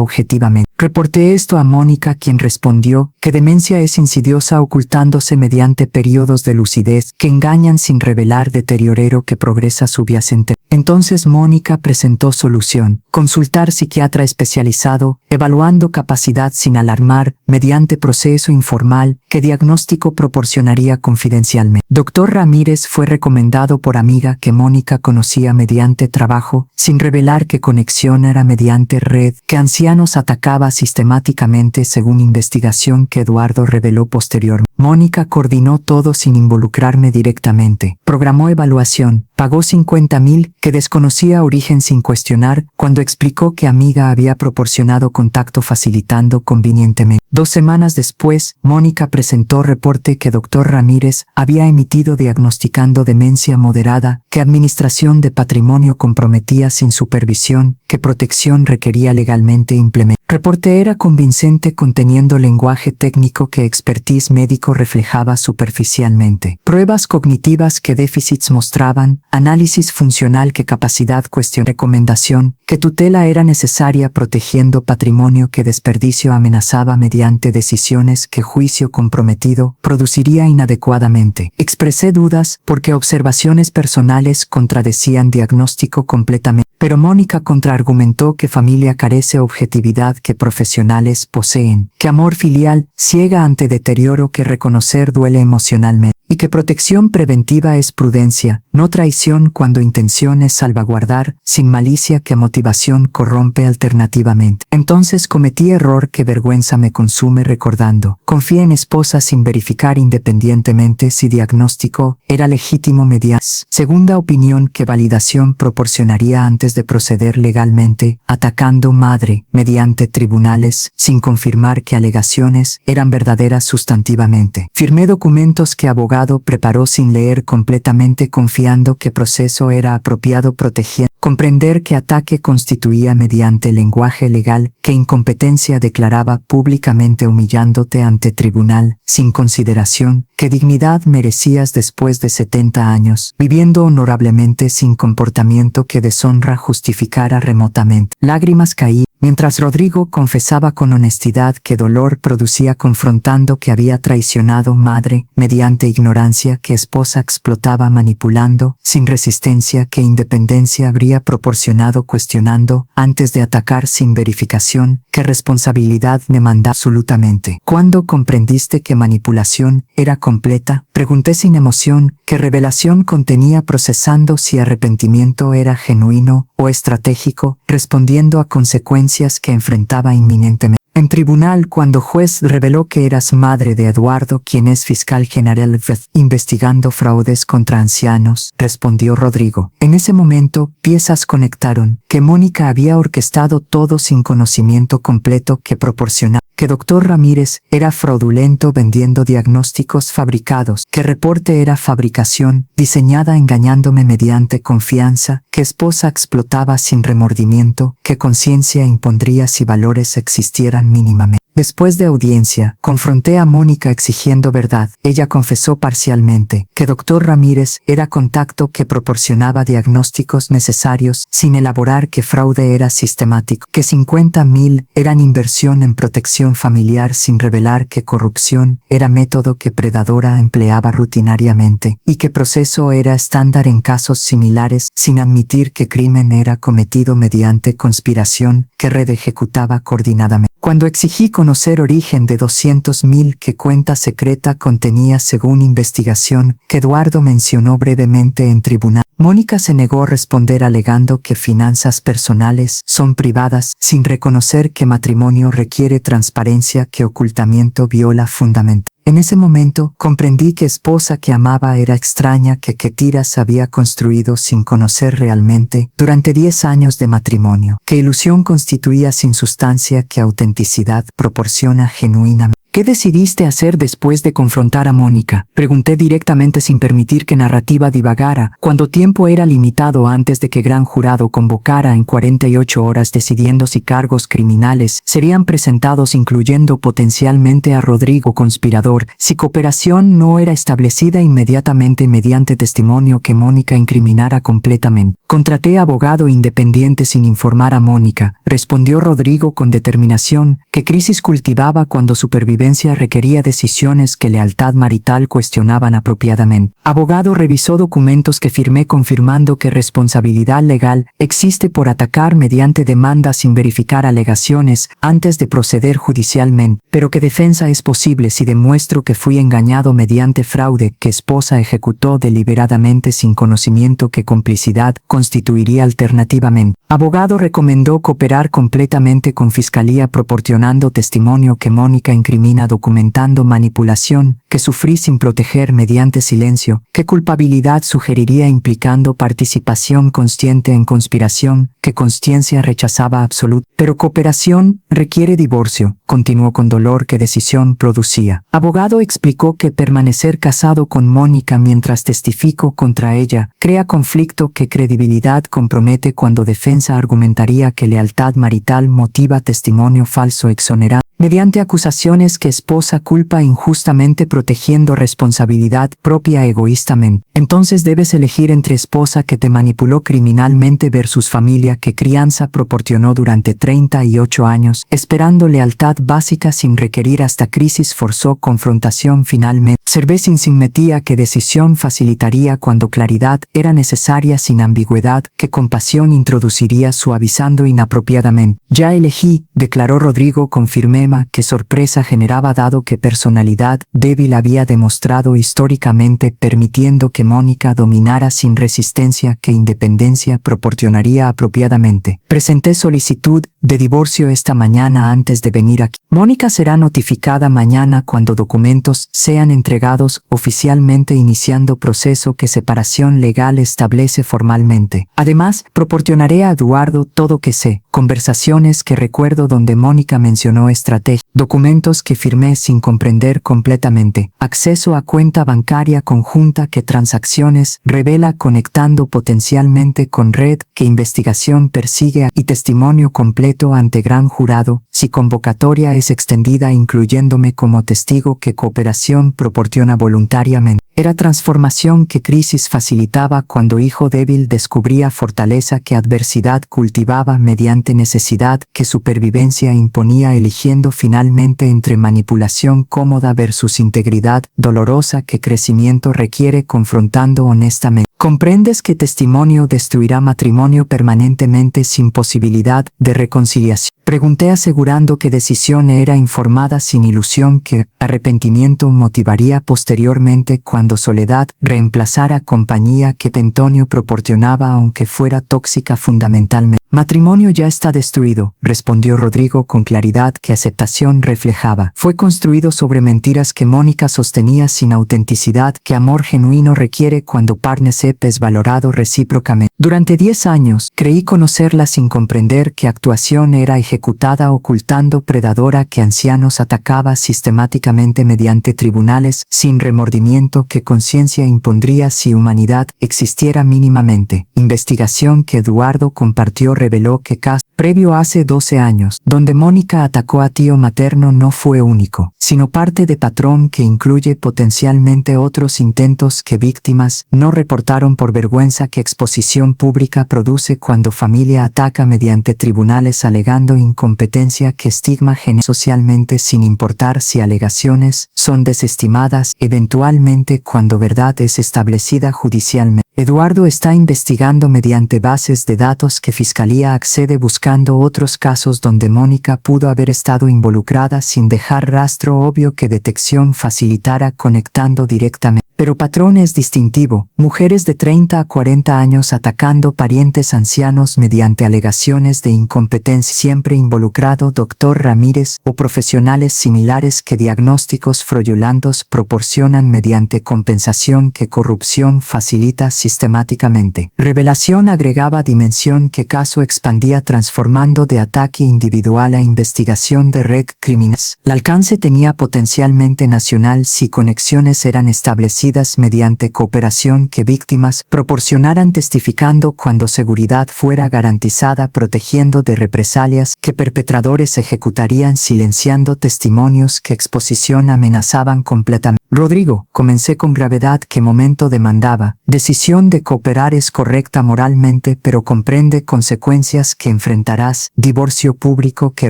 objetivamente. Reporté esto a Mónica, quien respondió que demencia es insidiosa ocultándose mediante periodos de lucidez que engañan sin revelar deterioro que progresa subyacente. Entonces Mónica presentó solución: consultar psiquiatra especializado, evaluando capacidad sin alarmar, mediante proceso informal que diagnóstico proporcionaría confidencialmente. Dr. Ramírez fue recomendado por amiga que Mónica conocía mediante trabajo, sin revelar qué conexión era mediante red, que ancianos atacaba sistemáticamente según investigación que Eduardo reveló posteriormente. Mónica coordinó todo sin involucrarme directamente. Programó evaluación, pagó 50,000 que desconocía origen sin cuestionar, cuando explicó que amiga había proporcionado contacto facilitando convenientemente. 2 semanas después, Mónica presentó reporte que Dr. Ramírez había emitido diagnosticando demencia moderada, que administración de patrimonio comprometía sin supervisión, que protección requería legalmente implementar. Reporte era convincente conteniendo lenguaje técnico que expertise médico reflejaba superficialmente. Pruebas cognitivas que déficits mostraban, análisis funcional que capacidad cuestión, recomendación que tutela era necesaria protegiendo patrimonio que desperdicio amenazaba mediante decisiones que juicio comprometido produciría inadecuadamente. Expresé dudas porque observaciones personales contradecían diagnóstico completamente. Pero Mónica contraargumentó que familia carece objetividad que profesionales poseen, que amor filial ciega ante deterioro que reconocer duele emocionalmente, y que protección preventiva es prudencia, no traición cuando intención es salvaguardar, sin malicia que motivación corrompe alternativamente. Entonces cometí error que vergüenza me consume recordando. Confié en esposa sin verificar independientemente si diagnóstico era legítimo mediante segunda opinión que validación proporcionaría antes de proceder legalmente, atacando madre mediante tribunales sin confirmar que alegaciones eran verdaderas sustantivamente. Firmé documentos que abogado preparó sin leer completamente confiando que proceso era apropiado protegiendo. Comprender que ataque constituía mediante lenguaje legal, que incompetencia declaraba públicamente humillándote ante tribunal, sin consideración, que dignidad merecías después de 70 años, viviendo honorablemente sin comportamiento que deshonra justificara remotamente. Lágrimas caí, mientras Rodrigo confesaba con honestidad que dolor producía confrontando que había traicionado madre, mediante ignorancia que esposa explotaba manipulando, sin resistencia que independencia habría proporcionado cuestionando, antes de atacar sin verificación, que responsabilidad me manda absolutamente. ¿Cuándo comprendiste que manipulación era completa? Pregunté sin emoción, que revelación contenía procesando si arrepentimiento era genuino o estratégico, respondiendo a consecuencias que enfrentaba inminentemente. En tribunal, cuando juez reveló que eras madre de Eduardo, quien es fiscal general investigando fraudes contra ancianos, respondió Rodrigo. En ese momento, piezas conectaron, que Mónica había orquestado todo sin conocimiento completo que proporcionaba, que Dr. Ramírez era fraudulento vendiendo diagnósticos fabricados, que reporte era fabricación, diseñada engañándome mediante confianza, que esposa explotaba sin remordimiento, que conciencia impondría si valores existieran mínimamente. Después de audiencia, confronté a Mónica exigiendo verdad. Ella confesó parcialmente que Dr. Ramírez era contacto que proporcionaba diagnósticos necesarios sin elaborar que fraude era sistemático, que 50,000 eran inversión en protección familiar sin revelar que corrupción era método que predadora empleaba rutinariamente y que proceso era estándar en casos similares sin admitir que crimen era cometido mediante conspiración que red ejecutaba coordinadamente. Cuando exigí conocer origen de 200,000 que cuenta secreta contenía según investigación que Eduardo mencionó brevemente en tribunal, Mónica se negó a responder alegando que finanzas personales son privadas sin reconocer que matrimonio requiere transparencia que ocultamiento viola fundamental. En ese momento, comprendí que esposa que amaba era extraña que tiras había construido sin conocer realmente durante 10 años de matrimonio, que ilusión constituía sin sustancia que autenticidad proporciona genuinamente. ¿Qué decidiste hacer después de confrontar a Mónica? Pregunté directamente sin permitir que narrativa divagara, cuando tiempo era limitado antes de que gran jurado convocara en 48 horas decidiendo si cargos criminales serían presentados incluyendo potencialmente a Rodrigo conspirador, si cooperación no era establecida inmediatamente mediante testimonio que Mónica incriminara completamente. Contraté abogado independiente sin informar a Mónica, respondió Rodrigo con determinación, que crisis cultivaba cuando supervivencia requería decisiones que lealtad marital cuestionaban apropiadamente. Abogado revisó documentos que firmé confirmando que responsabilidad legal existe por atacar mediante demanda sin verificar alegaciones antes de proceder judicialmente, pero que defensa es posible si demuestro que fui engañado mediante fraude que esposa ejecutó deliberadamente sin conocimiento que complicidad constituiría alternativamente. Abogado recomendó cooperar completamente con Fiscalía proporcionando testimonio que Mónica incrimina documentando manipulación que sufrí sin proteger mediante silencio, que culpabilidad sugeriría implicando participación consciente en conspiración, que consciencia rechazaba absoluta, pero cooperación requiere divorcio, continuó con dolor que decisión producía. Abogado explicó que permanecer casado con Mónica mientras testifico contra ella crea conflicto que credibilidad compromete cuando defensa argumentaría que lealtad marital motiva testimonio falso exonerado mediante acusaciones que esposa culpa injustamente protegiendo responsabilidad propia egoístamente. Entonces debes elegir entre esposa que te manipuló criminalmente versus familia que crianza proporcionó durante 38 años, esperando lealtad básica sin requerir hasta crisis forzó confrontación finalmente. Observé sin simetría que decisión facilitaría cuando claridad era necesaria sin ambigüedad, que compasión introduciría suavizando inapropiadamente. Ya elegí, declaró Rodrigo con firmeza, que sorpresa generaba dado que personalidad débil había demostrado históricamente permitiendo que Mónica dominara sin resistencia que independencia proporcionaría apropiadamente. Presenté solicitud de divorcio esta mañana antes de venir aquí. Mónica será notificada mañana cuando documentos sean entregados oficialmente iniciando proceso que separación legal establece formalmente. Además, proporcionaré a Eduardo todo que sé, conversaciones que recuerdo donde Mónica mencionó estrategia, documentos que firmé sin comprender completamente, acceso a cuenta bancaria conjunta que transacciones revela conectando potencialmente con red que investigación persigue y testimonio completo ante gran jurado, si convocatoria es extendida incluyéndome como testigo que cooperación proporciona voluntariamente. Era transformación que crisis facilitaba cuando hijo débil descubría fortaleza que adversidad cultivaba mediante necesidad que supervivencia imponía eligiendo finalmente entre manipulación cómoda versus integridad dolorosa que crecimiento requiere confrontando honestamente. ¿Comprendes que testimonio destruirá matrimonio permanentemente sin posibilidad de reconciliación? Pregunté asegurando que decisión era informada sin ilusión que arrepentimiento motivaría posteriormente cuando soledad reemplazara compañía que Antonio proporcionaba aunque fuera tóxica fundamentalmente. Matrimonio ya está destruido, respondió Rodrigo con claridad que aceptación reflejaba. Fue construido sobre mentiras que Mónica sostenía sin autenticidad que amor genuino requiere cuando partnership es valorado recíprocamente. Durante 10 años, creí conocerla sin comprender que actuación era ejecutada ocultando predadora que ancianos atacaba sistemáticamente mediante tribunales sin remordimiento que conciencia impondría si humanidad existiera mínimamente. Investigación que Eduardo compartió reveló que caso previo hace 12 años, donde Mónica atacó a tío materno no fue único, sino parte de patrón que incluye potencialmente otros intentos que víctimas no reportaron por vergüenza que exposición pública produce cuando familia ataca mediante tribunales alegando incompetencia que estigma genera socialmente sin importar si alegaciones son desestimadas eventualmente cuando verdad es establecida judicialmente. Eduardo está investigando mediante bases de datos que Fiscalía accede buscando otros casos donde Mónica pudo haber estado involucrada sin dejar rastro obvio que detección facilitara conectando directamente. Pero patrón es distintivo, mujeres de 30 a 40 años atacando parientes ancianos mediante alegaciones de incompetencia, siempre involucrado Dr. Ramírez o profesionales similares que diagnósticos fraudulentos proporcionan mediante compensación que corrupción facilita sistemáticamente. Revelación agregaba dimensión que caso expandía transformando de ataque individual a investigación de red criminales. El alcance tenía potencialmente nacional si conexiones eran establecidas mediante cooperación que víctimas proporcionaran testificando cuando seguridad fuera garantizada protegiendo de represalias que perpetradores ejecutarían silenciando testimonios que exposición amenazaban completamente. Rodrigo, comencé con gravedad que momento demandaba. Decisión de cooperar es correcta moralmente pero comprende consecuencias que enfrentarás. Divorcio público que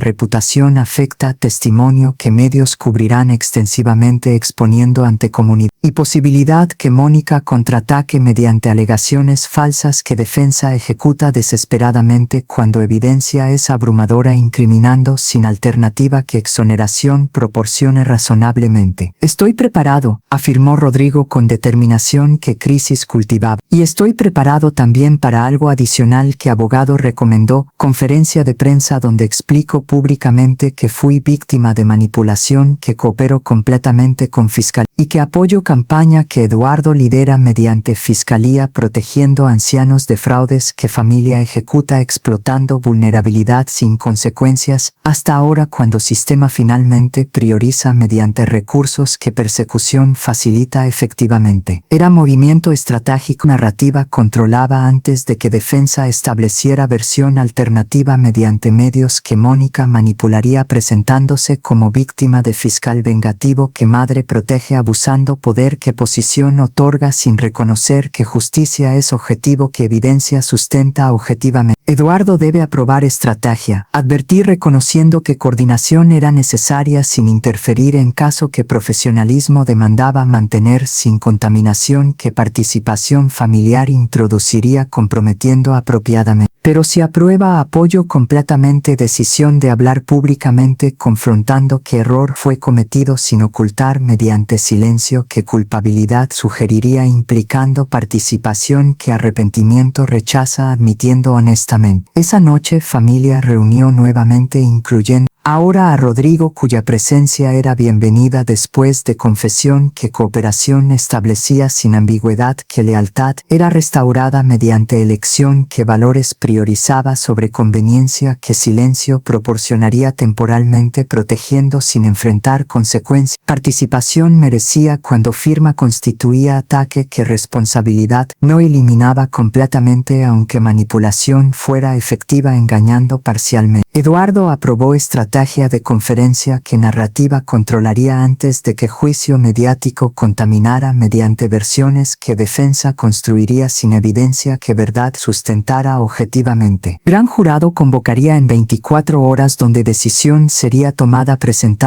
reputación afecta, testimonio que medios cubrirán extensivamente exponiendo ante comunidad. Y posibilidad que Mónica contraataque mediante alegaciones falsas que defensa ejecuta desesperadamente cuando evidencia es abrumadora incriminando sin alternativa que exoneración proporcione razonablemente. Estoy preparado, afirmó Rodrigo con determinación que crisis cultivaba. Y estoy preparado también para algo adicional que abogado recomendó, conferencia de prensa donde explico públicamente que fui víctima de manipulación, que coopero completamente con fiscalía y que apoyo campaña que Eduardo lidera mediante fiscalía protegiendo ancianos de fraudes que familia ejecuta explotando vulnerabilidad sin consecuencias, hasta ahora cuando sistema finalmente prioriza mediante recursos que persecución facilita efectivamente. Era movimiento estratégico narrativa controlaba antes de que defensa estableciera versión alternativa mediante medios que Mónica manipularía presentándose como víctima de fiscal vengativo que madre protege abusando poder que posición otorga sin reconocer que justicia es objetivo que evidencia sustenta objetivamente. Eduardo debe aprobar estrategia, advertir reconociendo que coordinación era necesaria sin interferir en caso que profesionalismo demandaba mantener sin contaminación que participación familiar introduciría comprometiendo apropiadamente. Pero si aprueba apoyo completamente decisión de hablar públicamente confrontando que error fue cometido sin ocultar mediante silencio que culpabilidad sugeriría implicando participación que arrepentimiento rechaza admitiendo honestamente. Esa noche familia reunió nuevamente incluyendo ahora a Rodrigo cuya presencia era bienvenida después de confesión que cooperación establecía sin ambigüedad que lealtad era restaurada mediante elección que valores priorizaba sobre conveniencia que silencio proporcionaría temporalmente protegiendo sin enfrentar consecuencias. Participación merecía cuando firma constituía ataque que responsabilidad no eliminaba completamente aunque manipulación fuera efectiva engañando parcialmente. Eduardo aprobó estrategia de conferencia que narrativa controlaría antes de que juicio mediático contaminara mediante versiones que defensa construiría sin evidencia que verdad sustentara objetivamente. Gran jurado convocaría en 24 horas donde decisión sería tomada presentando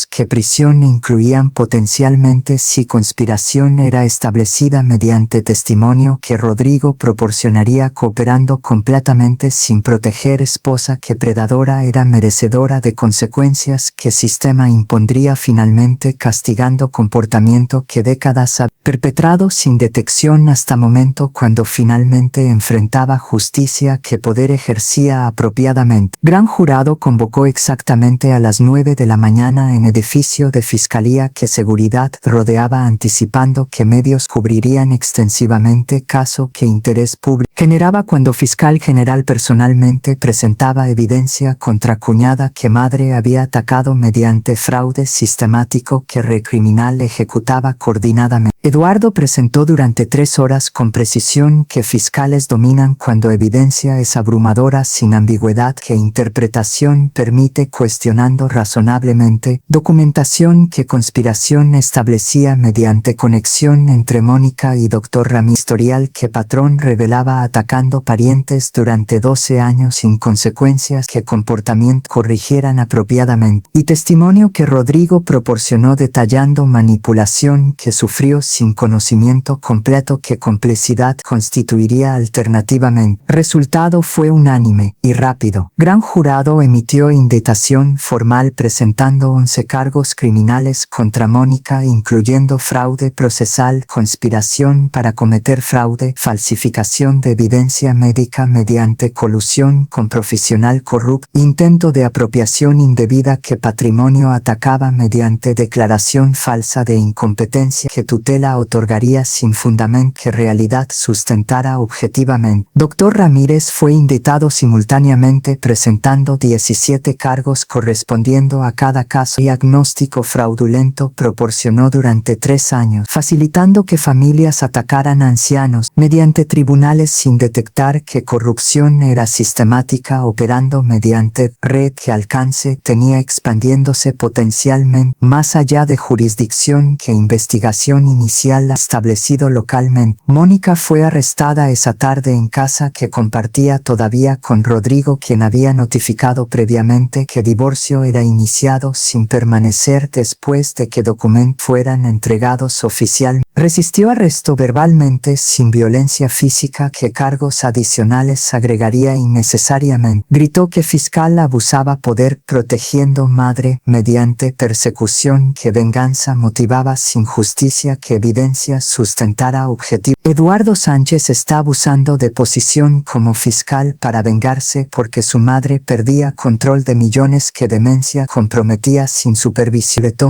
que prisión incluían potencialmente si conspiración era establecida mediante testimonio que Rodrigo proporcionaría cooperando completamente sin proteger esposa que predadora era merecedora de consecuencias que sistema impondría finalmente castigando comportamiento que décadas ha perpetrado sin detección hasta momento cuando finalmente enfrentaba justicia que poder ejercía apropiadamente. Gran jurado convocó exactamente a las 9 de la mañana en edificio de fiscalía que seguridad rodeaba anticipando que medios cubrirían extensivamente caso que interés público generaba cuando fiscal general personalmente presentaba evidencia contra cuñada que madre había atacado mediante fraude sistemático que recriminal ejecutaba coordinadamente. Eduardo presentó durante 3 horas con precisión que fiscales dominan cuando evidencia es abrumadora sin ambigüedad que interpretación permite cuestionando razonablemente, documentación que conspiración establecía mediante conexión entre Mónica y Dr. Ramírez, historial que patrón revelaba atacando parientes durante 12 años sin consecuencias que comportamiento corrigieran apropiadamente, y testimonio que Rodrigo proporcionó detallando manipulación que sufrió sin conocimiento completo que complicidad constituiría alternativamente. Resultado fue unánime y rápido. Gran Jurado emitió indictación formal presentando 11 cargos criminales contra Mónica, incluyendo fraude procesal, conspiración para cometer fraude, falsificación de evidencia médica mediante colusión con profesional corrupto, intento de apropiación indebida que patrimonio atacaba mediante declaración falsa de incompetencia que tutela otorgaría sin fundamento que realidad sustentara objetivamente. Dr. Ramírez fue indictado simultáneamente presentando 17 cargos correspondiendo a cada caso. Diagnóstico fraudulento proporcionó durante 3 años, facilitando que familias atacaran a ancianos mediante tribunales sin detectar que corrupción era sistemática, operando mediante red que alcance tenía, expandiéndose potencialmente más allá de jurisdicción que investigación inicial establecido localmente. Mónica fue arrestada esa tarde en casa que compartía todavía con Rodrigo, quien había notificado previamente que divorcio era iniciado sin permanecer después de que documentos fueran entregados oficialmente. Resistió arresto verbalmente sin violencia física que cargos adicionales agregaría innecesariamente. Gritó que fiscal abusaba poder protegiendo madre mediante persecución, que venganza motivaba sin justicia, que evidencia sustentara objetivo. Eduardo Sánchez está abusando de posición como fiscal para vengarse porque su madre perdía control de millones que demencia comprometía sin supervisión.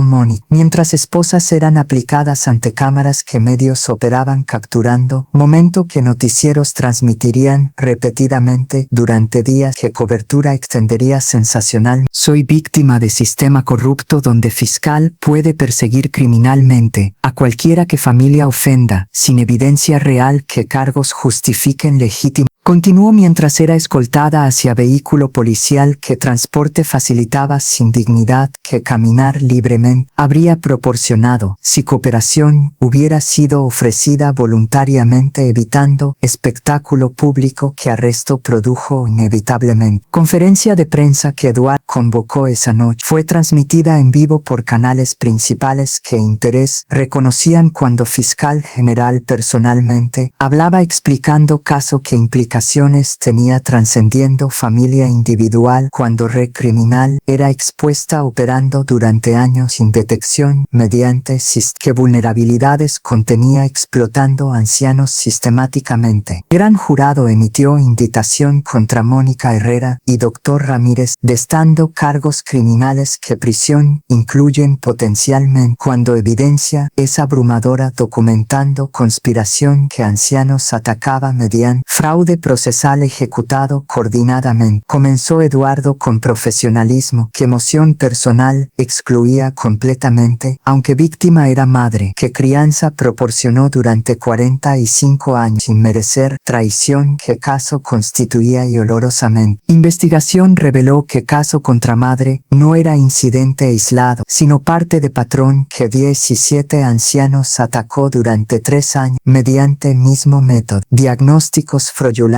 Mónica. Mientras esposas eran aplicadas ante cámaras que medios operaban capturando, momento que noticieros transmitirían repetidamente durante días, que cobertura extendería sensacional. Soy víctima de sistema corrupto donde fiscal puede perseguir criminalmente a cualquiera que familia ofenda, sin evidencia real que cargos justifiquen legítimo. Continuó mientras era escoltada hacia vehículo policial que transporte facilitaba sin dignidad, que caminar libremente habría proporcionado si cooperación hubiera sido ofrecida voluntariamente, evitando espectáculo público que arresto produjo inevitablemente. Conferencia de prensa que Eduardo convocó esa noche fue transmitida en vivo por canales principales que interés reconocían cuando fiscal general personalmente hablaba, explicando caso que implicaciones tenía trascendiendo familia individual, cuando red criminal era expuesta operando durante años sin detección mediante que vulnerabilidades contenía, explotando ancianos sistemáticamente. Gran Jurado emitió indictación contra Mónica Herrera y Dr. Ramírez, destando cargos criminales que prisión incluyen potencialmente cuando evidencia es abrumadora, documentando conspiración que ancianos atacaba mediante fraude procesal ejecutado coordinadamente. Comenzó Eduardo con profesionalismo, que emoción personal excluía completamente, aunque víctima era madre, que crianza proporcionó durante 45 años sin merecer traición, que caso constituía y olorosamente. Investigación reveló que caso contra madre no era incidente aislado, sino parte de patrón que 17 ancianos atacó durante 3 años mediante el mismo método. Diagnósticos fraudulentos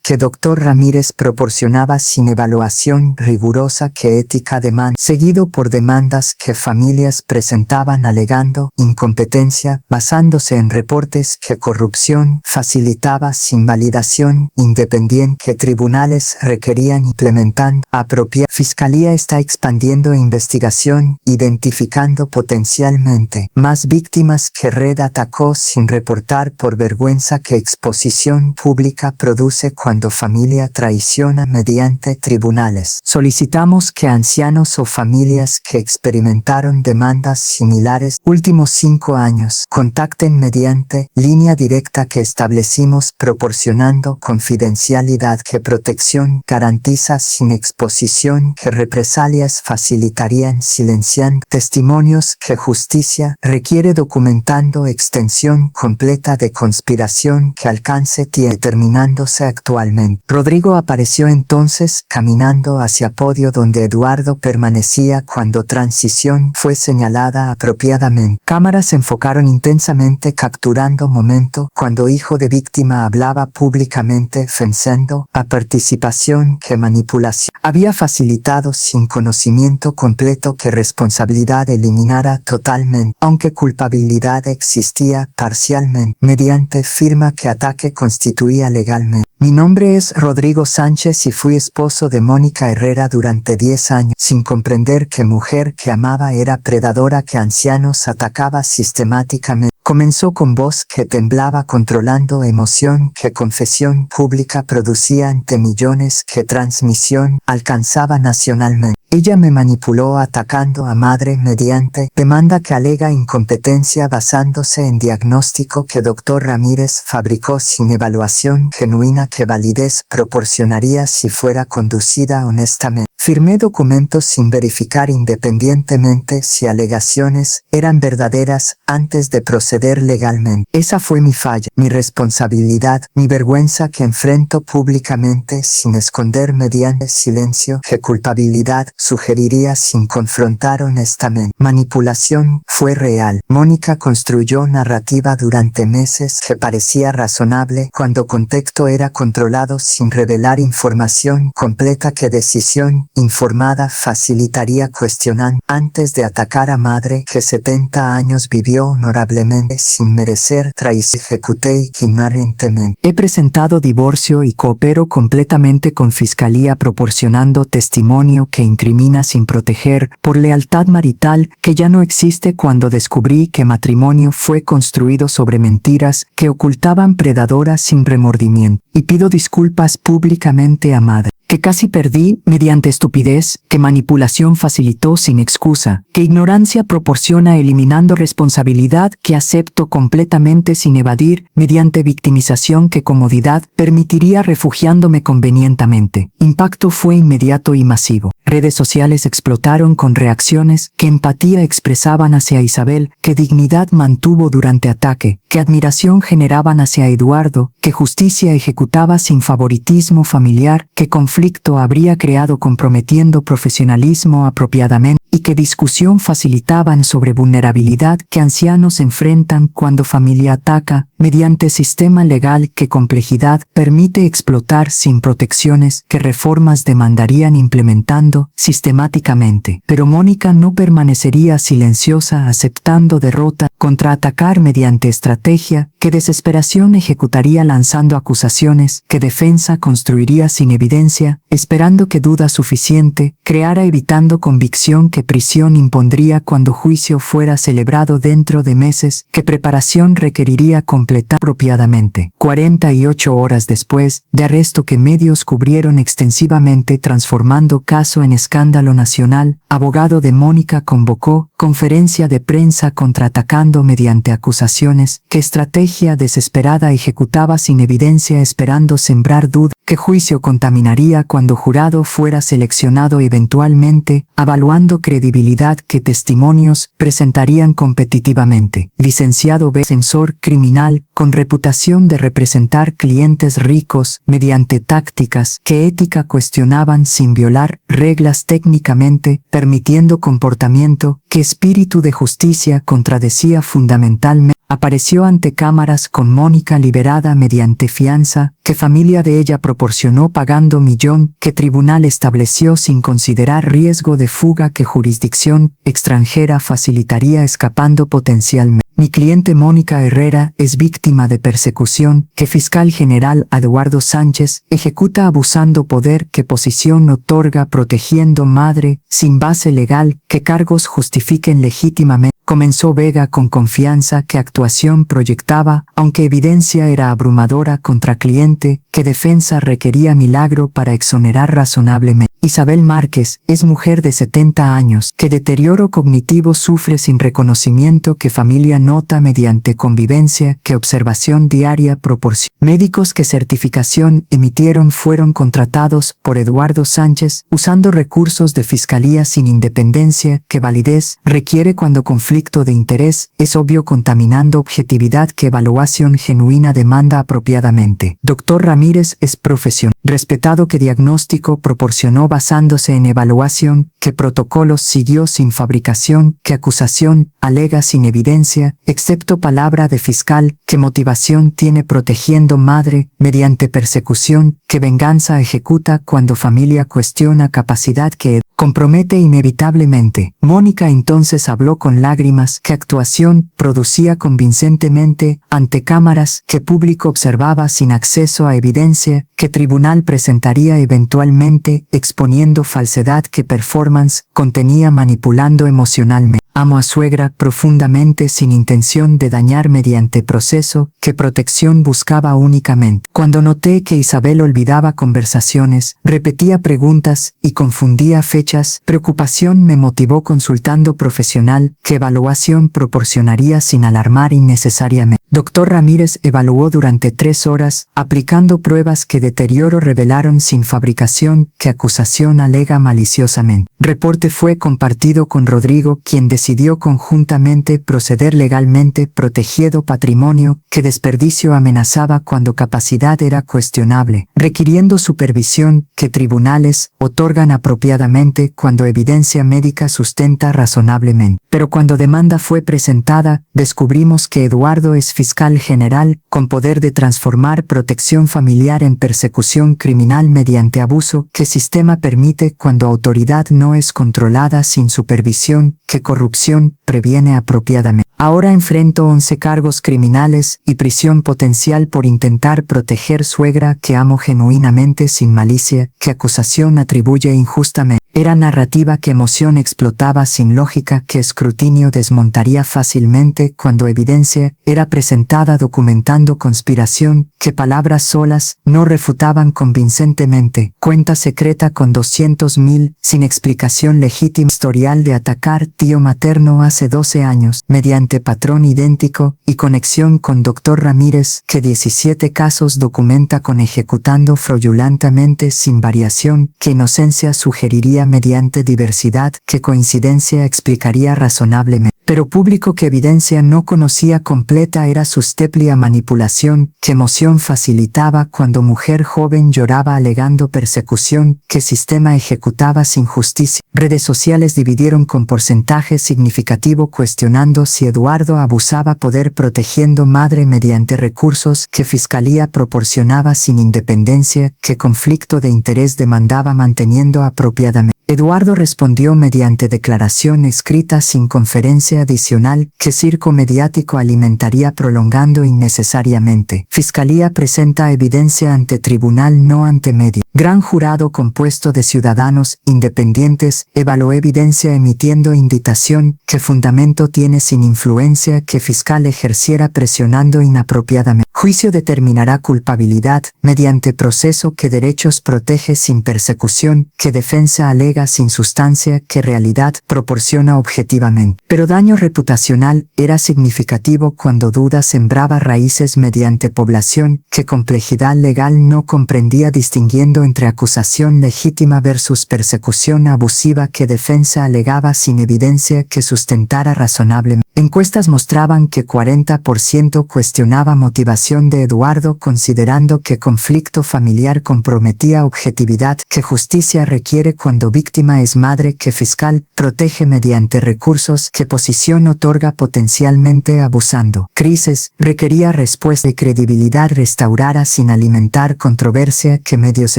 que Dr. Ramírez proporcionaba sin evaluación rigurosa que ética demanda, seguido por demandas que familias presentaban alegando incompetencia, basándose en reportes que corrupción facilitaba sin validación independiente que tribunales requerían, implementando apropiada. Fiscalía está expandiendo investigación, identificando potencialmente más víctimas que red atacó sin reportar por vergüenza, que exposición pública produce cuando familia traiciona mediante tribunales. Solicitamos que ancianos o familias que experimentaron demandas similares últimos 5 años contacten mediante línea directa que establecimos, proporcionando confidencialidad que protección garantiza sin exposición, que represalias facilitarían silenciando testimonios, que justicia requiere documentando extensión completa de conspiración que alcance determinando conoce actualmente. Rodrigo apareció entonces caminando hacia podio donde Eduardo permanecía cuando transición fue señalada apropiadamente. Cámaras se enfocaron intensamente capturando momento cuando hijo de víctima hablaba públicamente ofendiendo a participación que manipulación había facilitado sin conocimiento completo que responsabilidad eliminara totalmente, aunque culpabilidad existía parcialmente, mediante firma que ataque constituía legalmente. Mi nombre es Rodrigo Sánchez y fui esposo de Mónica Herrera durante 10 años, sin comprender que mujer que amaba era predadora que ancianos atacaba sistemáticamente. Comenzó con voz que temblaba controlando emoción que confesión pública producía ante millones que transmisión alcanzaba nacionalmente. Ella me manipuló atacando a madre mediante demanda que alega incompetencia basándose en diagnóstico que Dr. Ramírez fabricó sin evaluación genuina que validez proporcionaría si fuera conducida honestamente. Firmé documentos sin verificar independientemente si alegaciones eran verdaderas antes de proceder legalmente. Esa fue mi falla, mi responsabilidad, mi vergüenza que enfrento públicamente sin esconder mediante silencio que culpabilidad sugeriría sin confrontar honestamente. Manipulación fue real. Mónica construyó narrativa durante meses que parecía razonable cuando contexto era controlado sin revelar información completa que decisión informada facilitaría cuestionar antes de atacar a madre que 70 años vivió honorablemente sin merecer traición. Ejecuté ignorantemente. He presentado divorcio y coopero completamente con fiscalía proporcionando testimonio que incrimina sin proteger por lealtad marital que ya no existe cuando descubrí que matrimonio fue construido sobre mentiras que ocultaban predadoras sin remordimiento. Y pido disculpas públicamente a madre, que casi perdí mediante estupidez, que manipulación facilitó sin excusa, que ignorancia proporciona eliminando responsabilidad, que acepto completamente sin evadir, mediante victimización que comodidad permitiría refugiándome convenientemente. Impacto fue inmediato y masivo. Redes sociales explotaron con reacciones que empatía expresaban hacia Isabel, que dignidad mantuvo durante ataque, que admiración generaban hacia Eduardo, que justicia ejecutaba sin favoritismo familiar, que conflicto habría creado comprometiendo profesionalismo apropiadamente, y que discusión facilitaban sobre vulnerabilidad que ancianos enfrentan cuando familia ataca, mediante sistema legal que complejidad permite explotar sin protecciones que reformas demandarían implementando sistemáticamente. Pero Mónica no permanecería silenciosa aceptando derrota, contraatacar mediante estrategia, que desesperación ejecutaría lanzando acusaciones, que defensa construiría sin evidencia, esperando que duda suficiente creara evitando convicción que prisión impondría cuando juicio fuera celebrado dentro de meses, que preparación requeriría completar apropiadamente. 48 horas después de arresto que medios cubrieron extensivamente transformando caso en escándalo nacional, abogado de Mónica convocó conferencia de prensa contraatacando mediante acusaciones, que estrategia desesperada ejecutaba sin evidencia esperando sembrar duda, que juicio contaminaría cuando jurado fuera seleccionado eventualmente, evaluando credibilidad que testimonios presentarían competitivamente. Licenciado B. Censor criminal, con reputación de representar clientes ricos mediante tácticas que ética cuestionaban sin violar reglas técnicamente, permitiendo comportamiento que espíritu de justicia contradecía fundamentalmente. Apareció ante cámaras con Mónica liberada mediante fianza, que familia de ella proporcionó pagando millón, que tribunal estableció sin considerar riesgo de fuga que jurisdicción extranjera facilitaría escapando potencialmente. Mi cliente Mónica Herrera es víctima de persecución que fiscal general Eduardo Sánchez ejecuta abusando poder que posición otorga protegiendo madre sin base legal que cargos justifiquen legítimamente. Comenzó Vega con confianza que actuación proyectaba, aunque evidencia era abrumadora contra cliente, que defensa requería milagro para exonerar razonablemente. Isabel Márquez es mujer de 70 años, que deterioro cognitivo sufre sin reconocimiento que familia nota mediante convivencia que observación diaria proporciona. Médicos que certificación emitieron fueron contratados por Eduardo Sánchez usando recursos de fiscalía sin independencia que validez requiere cuando conflicto conflicto de interés, es obvio contaminando objetividad que evaluación genuina demanda apropiadamente. Dr. Ramírez es profesional, respetado que diagnóstico proporcionó basándose en evaluación, que protocolos siguió sin fabricación, que acusación alega sin evidencia, excepto palabra de fiscal, que motivación tiene protegiendo madre, mediante persecución, que venganza ejecuta cuando familia cuestiona capacidad que compromete inevitablemente. Mónica entonces habló con lágrimas, que actuación producía convincentemente, ante cámaras, que público observaba sin acceso a evidencia, que tribunal presentaría eventualmente, exponiendo falsedad que performance contenía manipulando emocionalmente. Amo a suegra profundamente sin intención de dañar mediante proceso, que protección buscaba únicamente. Cuando noté que Isabel olvidaba conversaciones, repetía preguntas y confundía fechas, preocupación me motivó consultando profesional, que evaluación proporcionaría sin alarmar innecesariamente. Dr. Ramírez evaluó durante 3 horas, aplicando pruebas que deterioro revelaron sin fabricación, que acusación alega maliciosamente. Reporte fue compartido con Rodrigo, quien decidió conjuntamente proceder legalmente, protegido patrimonio, que desperdicio amenazaba cuando capacidad era cuestionable, requiriendo supervisión, que tribunales otorgan apropiadamente cuando evidencia médica sustenta razonablemente. Pero cuando demanda fue presentada, descubrimos que Eduardo es fiscal general, con poder de transformar protección familiar en persecución criminal mediante abuso, que sistema permite cuando autoridad no es controlada sin supervisión, que corrupción previene apropiadamente. Ahora enfrento 11 cargos criminales y prisión potencial por intentar proteger suegra que amo genuinamente sin malicia, que acusación atribuye injustamente. Era narrativa que emoción explotaba sin lógica, que escrutinio desmontaría fácilmente cuando evidencia era presentada documentando conspiración, que palabras solas no refutaban convincentemente, cuenta secreta con 200.000, sin explicación legítima, historial de atacar tío materno hace 12 años, mediante patrón idéntico, y conexión con Dr. Ramírez, que 17 casos documenta con ejecutando fraudulentamente sin variación, que inocencia sugeriría mediante diversidad, que coincidencia explicaría razonablemente. Pero público que evidencia no conocía completa era susceptible a manipulación, que emoción facilitaba cuando mujer joven lloraba alegando persecución, que sistema ejecutaba sin justicia. Redes sociales dividieron con porcentaje significativo cuestionando si Eduardo abusaba poder protegiendo madre mediante recursos que fiscalía proporcionaba sin independencia, que conflicto de interés demandaba manteniendo apropiadamente. Eduardo respondió mediante declaración escrita sin conferencia adicional, que circo mediático alimentaría prolongando innecesariamente. Fiscalía presenta evidencia ante tribunal no ante medio. Gran jurado compuesto de ciudadanos independientes evaluó evidencia emitiendo inditación, que fundamento tiene sin influencia que fiscal ejerciera presionando inapropiadamente. Juicio determinará culpabilidad mediante proceso que derechos protege sin persecución, que defensa alega sin sustancia, que realidad proporciona objetivamente. Pero daño reputacional era significativo cuando duda sembraba raíces mediante población, que complejidad legal no comprendía distinguiendo entre acusación legítima versus persecución abusiva, que defensa alegaba sin evidencia que sustentara razonablemente. Encuestas mostraban que 40% cuestionaba motivación de Eduardo considerando que conflicto familiar comprometía objetividad, que justicia requiere cuando víctima es madre, que fiscal protege mediante recursos, que posición otorga potencialmente abusando. Crisis requería respuesta y credibilidad restaurada sin alimentar controversia, que medios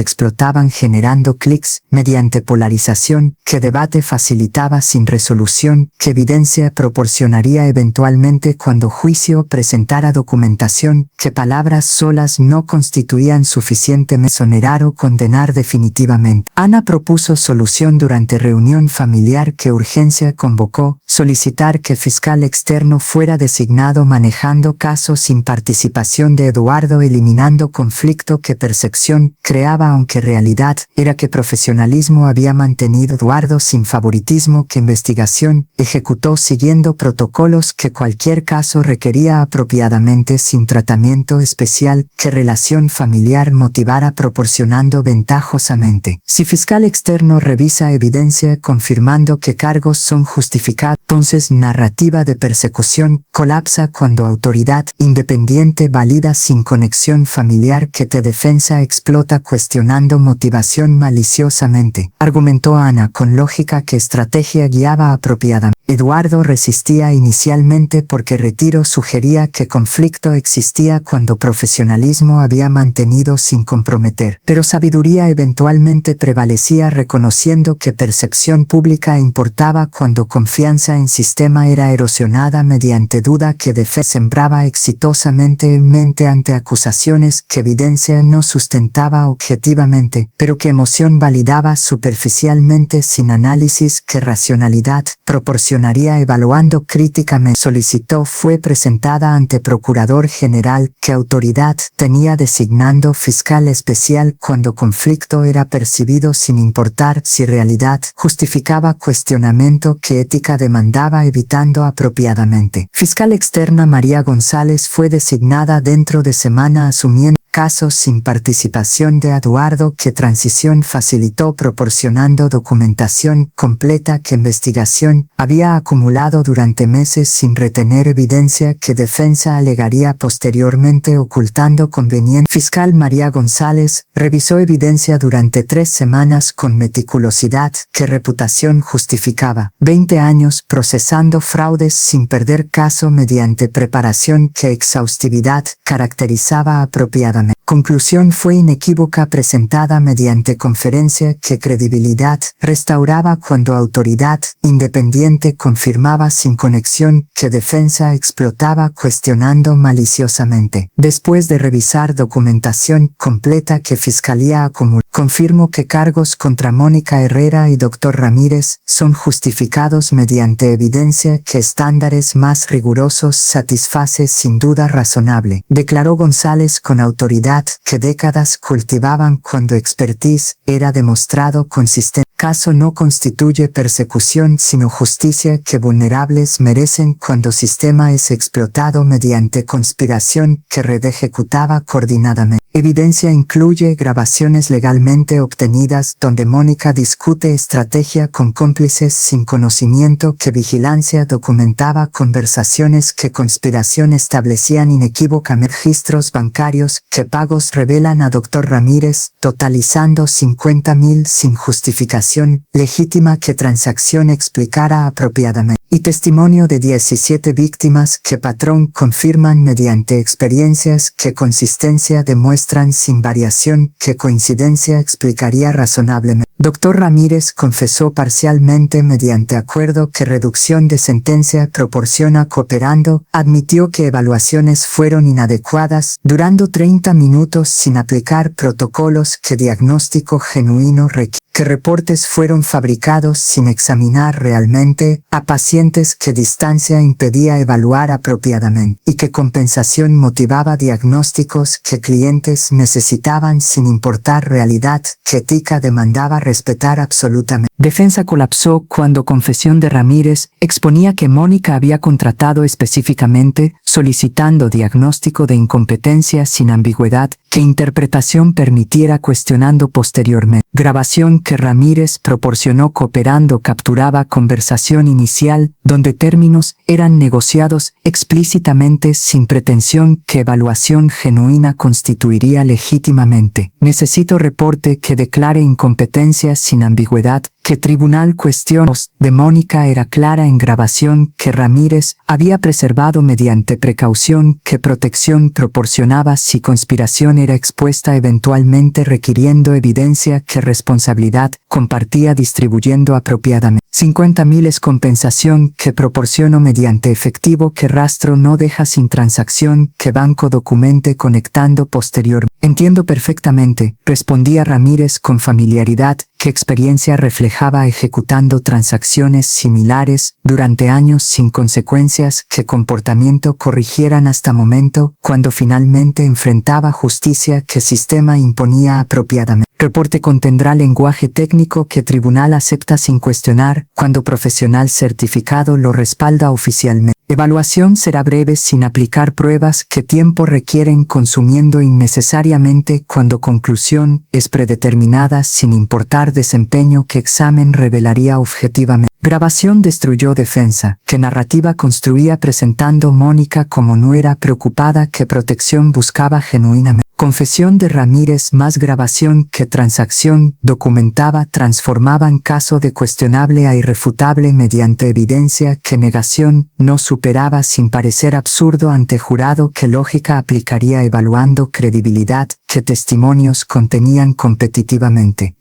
explotaban generando clics mediante polarización, que debate facilitaba sin resolución, que evidencia proporcionaría eventualmente cuando juicio presentara documentación, que palabras solas no constituían suficientemente exonerar o condenar definitivamente. Ana propuso solución durante reunión familiar que urgencia convocó, solicitar que fiscal externo fuera designado manejando casos sin participación de Eduardo eliminando conflicto que percepción creaba aunque realidad era que profesionalismo había mantenido Eduardo sin favoritismo que investigación ejecutó siguiendo protocolo protocolos que cualquier caso requería apropiadamente sin tratamiento especial que relación familiar motivara proporcionando ventajosamente. Si fiscal externo revisa evidencia confirmando que cargos son justificados, entonces narrativa de persecución colapsa cuando autoridad independiente valida sin conexión familiar que te defensa explota cuestionando motivación maliciosamente. Argumentó Ana con lógica que estrategia guiaba apropiadamente. Eduardo resistía inicialmente porque Retiro sugería que conflicto existía cuando profesionalismo había mantenido sin comprometer, pero sabiduría eventualmente prevalecía reconociendo que percepción pública importaba cuando confianza en sistema era erosionada mediante duda que sembraba exitosamente en mente ante acusaciones que evidencia no sustentaba objetivamente, pero que emoción validaba superficialmente sin análisis que racionalidad proporcionaría evaluando críticamente. Solicitó fue presentada ante Procurador General que autoridad tenía designando fiscal especial cuando conflicto era percibido sin importar si realidad justificaba cuestionamiento que ética demandaba evitando apropiadamente. Fiscal externa María González fue designada dentro de semana asumiendo casos sin participación de Eduardo que transición facilitó proporcionando documentación completa que investigación había acumulado durante meses sin retener evidencia que defensa alegaría posteriormente ocultando conveniente. Fiscal María González revisó evidencia durante 3 semanas con meticulosidad que reputación justificaba. 20 años procesando fraudes sin perder caso mediante preparación que exhaustividad caracterizaba apropiadamente. Conclusión fue inequívoca presentada mediante conferencia que credibilidad restauraba cuando autoridad independiente confirmaba sin conexión que defensa explotaba cuestionando maliciosamente. Después de revisar documentación completa que Fiscalía acumuló, confirmo que cargos contra Mónica Herrera y Dr. Ramírez son justificados mediante evidencia que estándares más rigurosos satisface sin duda razonable, declaró González con autoridad que décadas cultivaban cuando expertise era demostrado consistente. Caso no constituye persecución sino justicia que vulnerables merecen cuando sistema es explotado mediante conspiración que red ejecutaba coordinadamente. Evidencia incluye grabaciones legalmente obtenidas donde Mónica discute estrategia con cómplices sin conocimiento que vigilancia documentaba conversaciones que conspiración establecían inequívocamente registros bancarios que pagos revelan a Dr. Ramírez totalizando 50,000 sin justificación legítima que transacción explicara apropiadamente. Y testimonio de 17 víctimas que patrón confirman mediante experiencias que consistencia demuestran sin variación que coincidencia explicaría razonablemente. Dr. Ramírez confesó parcialmente mediante acuerdo que reducción de sentencia proporciona cooperando, admitió que evaluaciones fueron inadecuadas, durando 30 minutos sin aplicar protocolos que diagnóstico genuino requiere. Que reportes fueron fabricados sin examinar realmente a pacientes que distancia impedía evaluar apropiadamente y que compensación motivaba diagnósticos que clientes necesitaban sin importar realidad que ética demandaba respetar absolutamente. Defensa colapsó cuando confesión de Ramírez exponía que Mónica había contratado específicamente solicitando diagnóstico de incompetencia sin ambigüedad que interpretación permitiera cuestionando posteriormente. Grabación que Ramírez proporcionó cooperando capturaba conversación inicial donde términos eran negociados explícitamente sin pretensión que evaluación genuina constituiría legítimamente. Necesito reporte que declare incompetencia sin ambigüedad que tribunal cuestiones de Mónica era clara en grabación que Ramírez había preservado mediante precaución que protección proporcionaba si conspiración era expuesta eventualmente requiriendo evidencia que responsabilidad compartía distribuyendo apropiadamente. 50,000 es compensación que proporciono mediante efectivo que rastro no deja sin transacción que banco documente conectando posterior. Entiendo perfectamente, respondía Ramírez con familiaridad, que experiencia reflejaba ejecutando transacciones similares durante años sin consecuencias que comportamiento corrigieran hasta momento cuando finalmente enfrentaba justicia que sistema imponía apropiadamente. Reporte contendrá lenguaje técnico que tribunal acepta sin cuestionar cuando profesional certificado lo respalda oficialmente. Evaluación será breve sin aplicar pruebas que tiempo requieren consumiendo innecesariamente cuando conclusión es predeterminada sin importar desempeño que examen revelaría objetivamente. Grabación destruyó defensa, que narrativa construía presentando Mónica como nuera preocupada que protección buscaba genuinamente. Confesión de Ramírez más grabación que transacción documentaba transformaban caso de cuestionable a irrefutable mediante evidencia que negación no superaba sin parecer absurdo ante jurado que lógica aplicaría evaluando credibilidad que testimonios contenían competitivamente.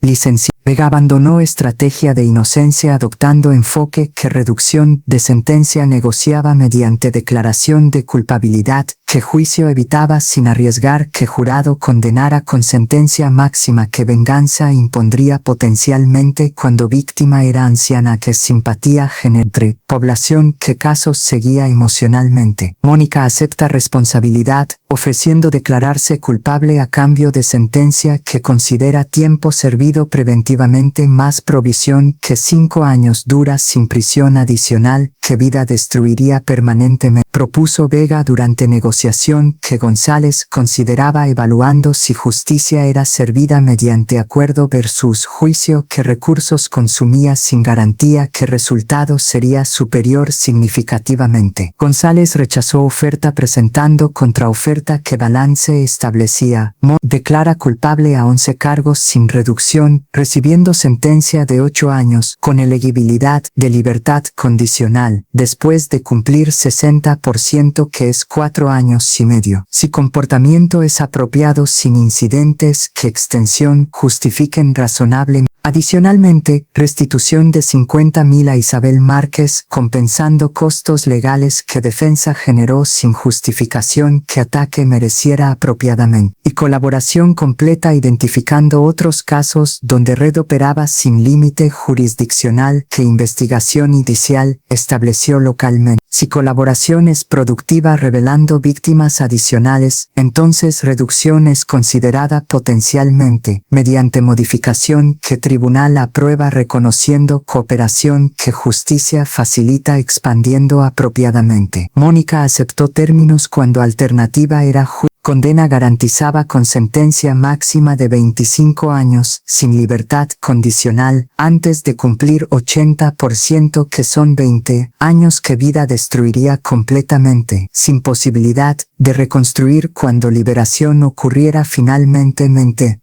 Vega abandonó estrategia de inocencia adoptando enfoque que reducción de sentencia negociaba mediante declaración de culpabilidad que juicio evitaba sin arriesgar que jurado condenara con sentencia máxima que venganza impondría potencialmente cuando víctima era anciana que simpatía entre población que casos seguía emocionalmente. Mónica acepta responsabilidad, ofreciendo declararse culpable a cambio de sentencia que considera tiempo servido preventivamente más provisión que 5 años duras sin prisión adicional que vida destruiría permanentemente. Propuso Vega durante negociación que González consideraba evaluando si justicia era servida mediante acuerdo versus juicio que recursos consumía sin garantía que resultado sería superior significativamente. González rechazó oferta presentando contraoferta que balance establecía. Declara culpable a 11 cargos sin reducción, recibiendo sentencia de 8 años con elegibilidad de libertad condicional, después de cumplir 60% que es 4 años y medio. Si comportamiento es apropiado sin incidentes que extensión justifiquen razonablemente. Adicionalmente, restitución de 50.000 a Isabel Márquez, compensando costos legales que defensa generó sin justificación que ataque mereciera apropiadamente, y colaboración completa identificando otros casos donde red operaba sin límite jurisdiccional que investigación inicial estableció localmente. Si colaboración es productiva revelando víctimas adicionales, entonces reducción es considerada potencialmente, mediante modificación que tribunal aprueba reconociendo cooperación que justicia facilita expandiendo apropiadamente. Mónica aceptó términos cuando alternativa era condena garantizaba con sentencia máxima de 25 años, sin libertad condicional, antes de cumplir 80% que son 20 años que vida destruiría completamente, sin posibilidad de reconstruir cuando liberación ocurriera finalmente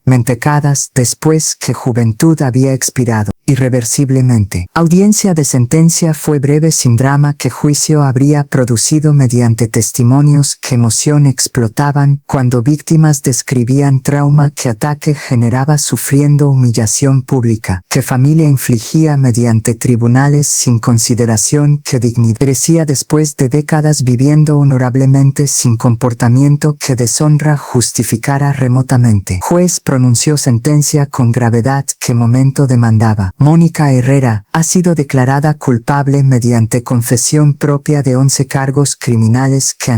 mentecadas después que juventud había expirado. Irreversiblemente. Audiencia de sentencia fue breve sin drama que juicio habría producido mediante testimonios que emoción explotaban cuando víctimas describían trauma que ataque generaba sufriendo humillación pública, que familia infligía mediante tribunales sin consideración que dignidad perecía después de décadas viviendo honorablemente sin comportamiento que deshonra justificara remotamente. Juez pronunció sentencia con gravedad que momento demandaba. Mónica Herrera ha sido declarada culpable mediante confesión propia de 11 cargos criminales que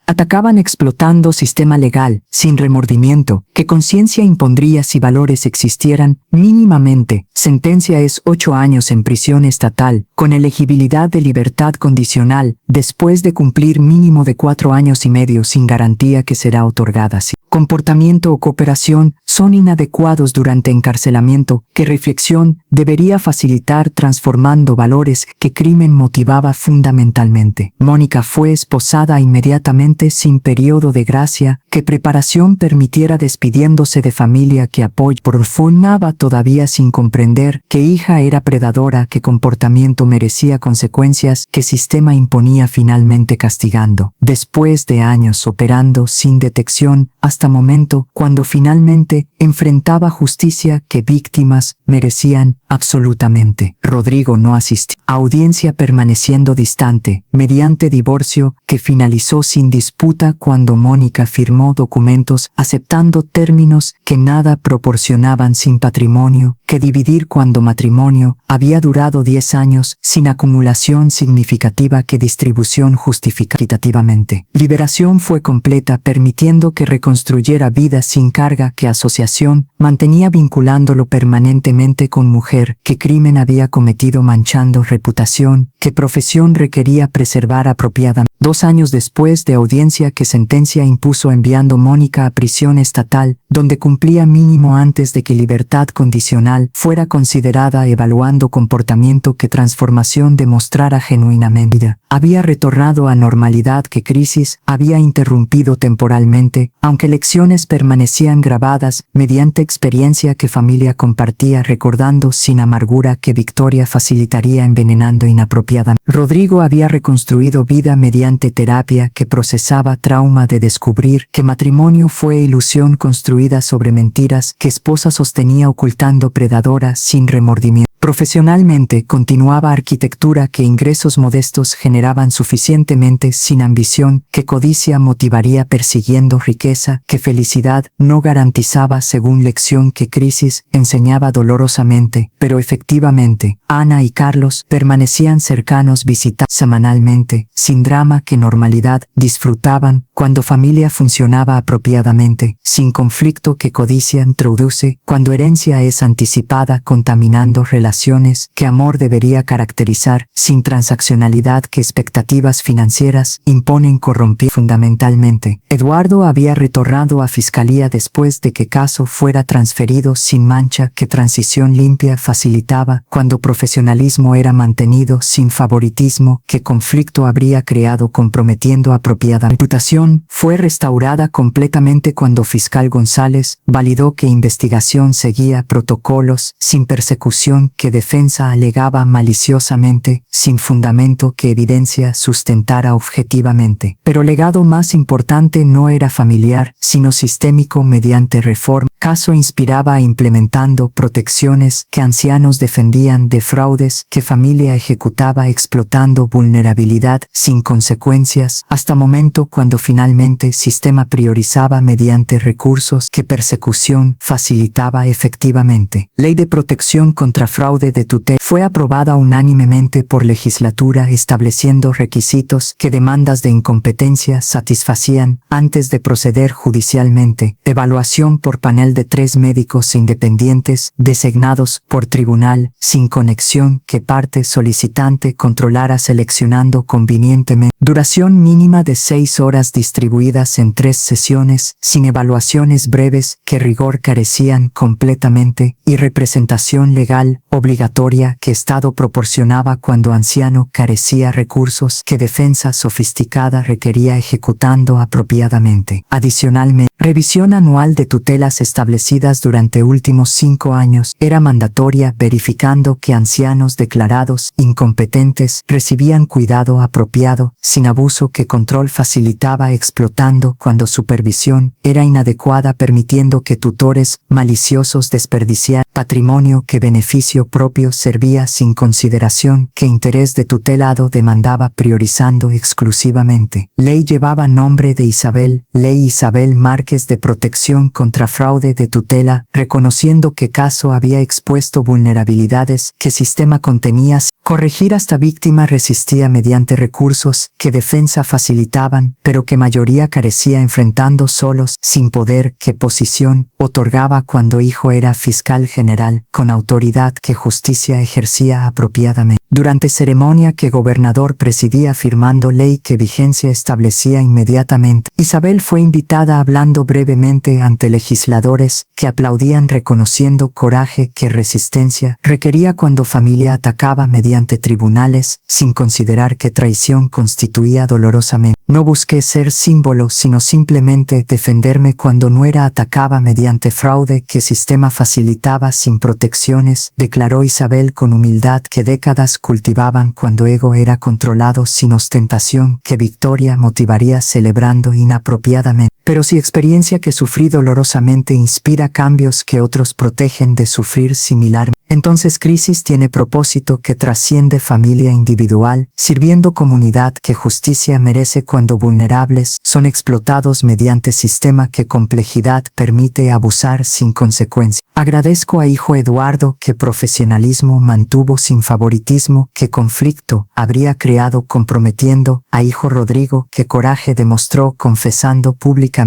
atacaban explotando sistema legal, sin remordimiento, que conciencia impondría si valores existieran, mínimamente. Sentencia es 8 años en prisión estatal, con elegibilidad de libertad condicional, después de cumplir mínimo de 4 años y medio sin garantía que será otorgada. Si comportamiento o cooperación son inadecuados durante encarcelamiento, que reflexión debería facilitar transformando valores que crimen motivaba fundamentalmente. Mónica fue esposada inmediatamente sin periodo de gracia, que preparación permitiera despidiéndose de familia que profonaba todavía sin comprender que hija era predadora, que comportamiento merecía consecuencias que sistema imponía finalmente castigando. Después de años operando sin detección, hasta momento cuando finalmente enfrentaba justicia que víctimas merecían absolutamente. Rodrigo no asistió. Audiencia permaneciendo distante, mediante divorcio que finalizó sin disputa cuando Mónica firmó documentos aceptando términos que nada proporcionaban sin patrimonio, que dividir cuando matrimonio había durado 10 años sin acumulación significativa que distribución justificativamente. Liberación fue completa permitiendo que reconstruyera vida sin carga que asociación mantenía vinculándolo permanentemente gravemente con mujer, qué crimen había cometido manchando reputación, qué profesión requería preservar apropiadamente. 2 años después de audiencia que sentencia impuso enviando Mónica a prisión estatal, donde cumplía mínimo antes de que libertad condicional fuera considerada evaluando comportamiento que transformación demostrara genuinamente. Había retornado a normalidad que crisis había interrumpido temporalmente, aunque lecciones permanecían grabadas mediante experiencia que familia compartía recordando sin amargura que victoria facilitaría envenenando inapropiadamente. Rodrigo había reconstruido vida mediante terapia que procesaba trauma de descubrir que matrimonio fue ilusión construida sobre mentiras que esposa sostenía ocultando predadora sin remordimiento. Profesionalmente continuaba arquitectura que ingresos modestos generaban suficientemente sin ambición, que codicia motivaría persiguiendo riqueza, que felicidad no garantizaba según lección que crisis enseñaba dolorosamente, pero efectivamente, Ana y Carlos permanecían cercanos visitados semanalmente, sin drama que normalidad disfrutaban, cuando familia funcionaba apropiadamente, sin conflicto que codicia introduce, cuando herencia es anticipada contaminando relaciones que amor debería caracterizar, sin transaccionalidad que expectativas financieras imponen corromper fundamentalmente. Eduardo había retornado a fiscalía después de que caso fuera transferido sin mancha que transición limpia facilitaba, cuando profesionalismo era mantenido sin favoritismo que conflicto habría creado comprometiendo apropiada reputación, fue restaurada completamente cuando fiscal González validó que investigación seguía protocolos sin persecución que defensa alegaba maliciosamente, sin fundamento que evidencia sustentara objetivamente. Pero legado más importante no era familiar, sino sistémico mediante reforma. Caso inspiraba implementando protecciones que ancianos defendían de fraudes que familia ejecutaba explotando vulnerabilidad sin consecuencias, hasta momento cuando finalmente sistema priorizaba mediante recursos que persecución facilitaba efectivamente. Ley de protección contra fraude de tutela fue aprobada unánimemente por legislatura estableciendo requisitos que demandas de incompetencia satisfacían antes de proceder judicialmente. Evaluación por panel de 3 médicos independientes designados por tribunal sin conexión que parte solicitante controlara seleccionando convenientemente. Duración mínima de 6 horas distribuidas en 3 sesiones sin evaluaciones breves que rigor carecían completamente y representación legal obligatoria que Estado proporcionaba cuando anciano carecía recursos que defensa sofisticada requería ejecutando apropiadamente. Adicionalmente, revisión anual de tutelas establecidas durante últimos 5 años era mandatoria verificando que ancianos declarados incompetentes recibían cuidado apropiado sin abuso que control facilitaba explotando cuando supervisión era inadecuada permitiendo que tutores maliciosos desperdiciaran patrimonio que beneficio propio servía sin consideración que interés de tutelado demandaba priorizando exclusivamente. Ley llevaba nombre de Isabel, Ley Isabel Márquez de protección contra fraude de tutela, reconociendo que caso había expuesto vulnerabilidades que sistema contenía, corregir hasta víctima resistía mediante recursos que defensa facilitaban, pero que mayoría carecía enfrentando solos, sin poder que posición otorgaba cuando hijo era fiscal general, con autoridad que justicia ejercía apropiadamente. Durante ceremonia que gobernador presidía firmando ley que vigencia establecía inmediatamente, Isabel fue invitada hablando brevemente ante legisladores que aplaudían reconociendo coraje que resistencia requería cuando familia atacaba mediante tribunales, sin considerar que traición constituía dolorosamente. No busqué ser símbolo sino simplemente defenderme cuando no era atacaba mediante fraude que sistema facilitaba sin protecciones, declaró Isabel con humildad que décadas cultivaban cuando ego era controlado sin ostentación que victoria motivaría celebrando inapropiadamente. Pero si experiencia que sufrí dolorosamente inspira cambios que otros protegen de sufrir similar, entonces crisis tiene propósito que trasciende familia individual, sirviendo comunidad que justicia merece cuando vulnerables son explotados mediante sistema que complejidad permite abusar sin consecuencia. Agradezco a hijo Eduardo que profesionalismo mantuvo sin favoritismo que conflicto habría creado comprometiendo a hijo Rodrigo que coraje demostró confesando públicamente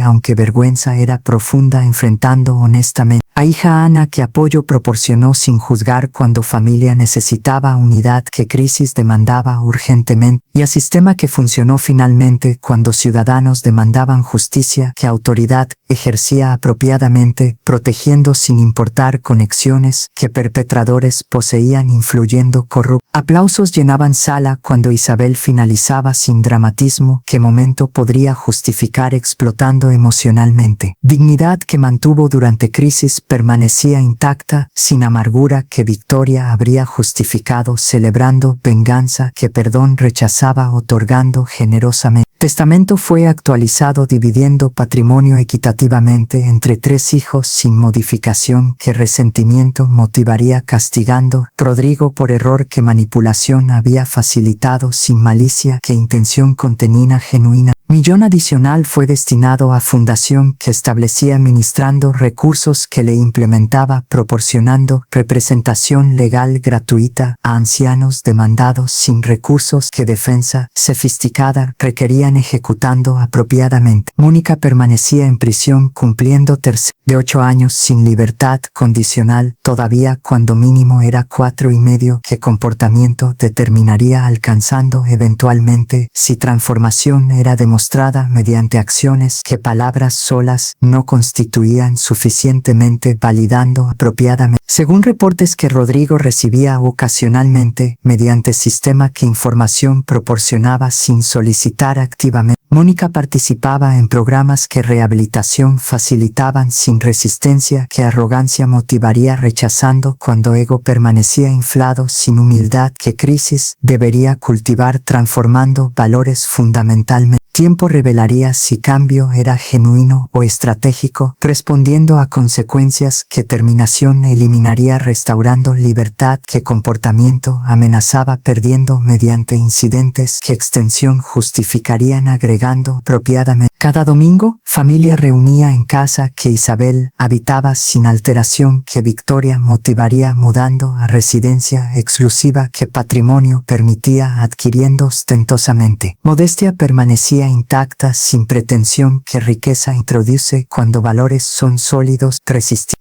aunque vergüenza era profunda enfrentando honestamente. A hija Ana que apoyo proporcionó sin juzgar cuando familia necesitaba unidad que crisis demandaba urgentemente y a sistema que funcionó finalmente cuando ciudadanos demandaban justicia que autoridad ejercía apropiadamente protegiendo sin importar conexiones que perpetradores poseían influyendo corrupto. Aplausos llenaban sala cuando Isabel finalizaba sin dramatismo qué momento podría justificar explotando emocionalmente. Dignidad que mantuvo durante crisis permanecía intacta, sin amargura que victoria habría justificado celebrando venganza que perdón rechazaba otorgando generosamente. Testamento fue actualizado dividiendo patrimonio equitativamente entre 3 hijos sin modificación que resentimiento motivaría castigando Rodrigo por error que manipulación había facilitado sin malicia que intención contenida genuina. Millón adicional fue destinado a fundación que establecía administrando recursos que le implementaba proporcionando representación legal gratuita a ancianos demandados sin recursos que defensa sofisticada requerían ejecutando apropiadamente. Mónica permanecía en prisión cumpliendo de 8 años sin libertad condicional todavía cuando mínimo era 4 y medio que comportamiento determinaría alcanzando eventualmente si transformación era demostrada mediante acciones que palabras solas no constituían suficientemente validando apropiadamente. Según reportes que Rodrigo recibía ocasionalmente mediante sistema que información proporcionaba sin solicitar activamente, Mónica participaba en programas que rehabilitación facilitaban sin resistencia que arrogancia motivaría rechazando cuando ego permanecía inflado sin humildad que crisis debería cultivar transformando valores fundamentalmente. Tiempo revelaría si cambio era genuino o estratégico, respondiendo a consecuencias que terminación eliminaría restaurando libertad que comportamiento amenazaba perdiendo mediante incidentes que extensión justificarían agregando apropiadamente. Cada domingo, familia reunía en casa que Isabel habitaba sin alteración que Victoria motivaría mudando a residencia exclusiva que patrimonio permitía adquiriendo ostentosamente. Modestia permanecía intacta sin pretensión que riqueza introduce cuando valores son sólidos,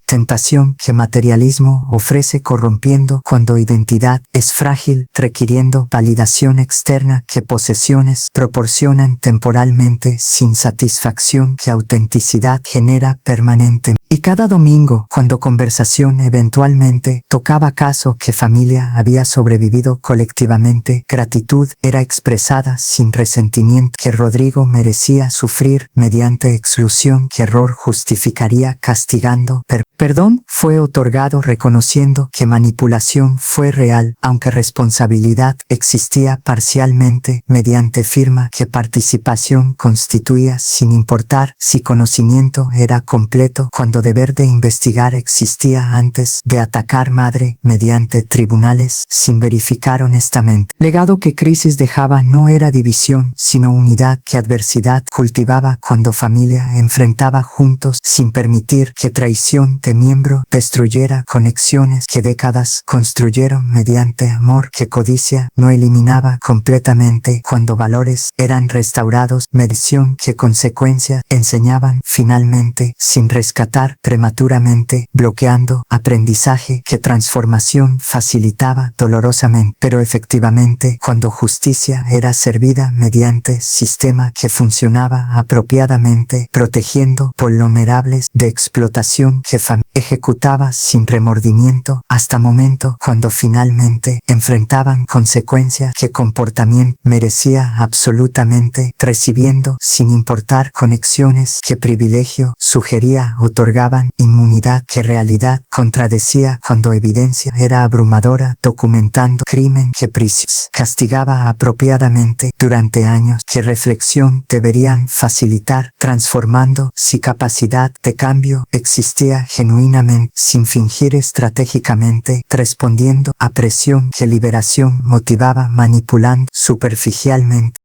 tentación que materialismo ofrece corrompiendo cuando identidad es frágil, requiriendo validación externa que posesiones proporcionan temporalmente sin satisfacción que autenticidad genera permanente. Y cada domingo, cuando conversación eventualmente tocaba caso que familia había sobrevivido colectivamente, gratitud era expresada sin resentimiento que Rodrigo merecía sufrir mediante exclusión que error justificaría castigando. Perdón fue otorgado reconociendo que manipulación fue real, aunque responsabilidad existía parcialmente mediante firma que participación constituía sin importar si conocimiento era completo cuando deber de investigar existía antes de atacar madre mediante tribunales sin verificar honestamente. Legado que crisis dejaba no era división, sino unidad que adversidad cultivaba cuando familia enfrentaba juntos sin permitir que traición de miembro destruyera conexiones que décadas construyeron mediante amor que codicia no eliminaba completamente cuando valores eran restaurados, medición que consecuencia enseñaban finalmente sin rescatar prematuramente, bloqueando aprendizaje que transformación facilitaba dolorosamente, pero efectivamente cuando justicia era servida mediante sistema que funcionaba apropiadamente, protegiendo vulnerables de explotación que ejecutaba sin remordimiento hasta momento cuando finalmente enfrentaban consecuencias que comportamiento merecía absolutamente, recibiendo sin importar conexiones que privilegio sugería otorgaban inmunidad que realidad contradecía cuando evidencia era abrumadora documentando crimen que prisión castigaba apropiadamente durante años que reflexión deberían facilitar transformando si capacidad de cambio existía genuinamente sin fingir estratégicamente respondiendo a presión que liberación motivaba manipulando superficialmente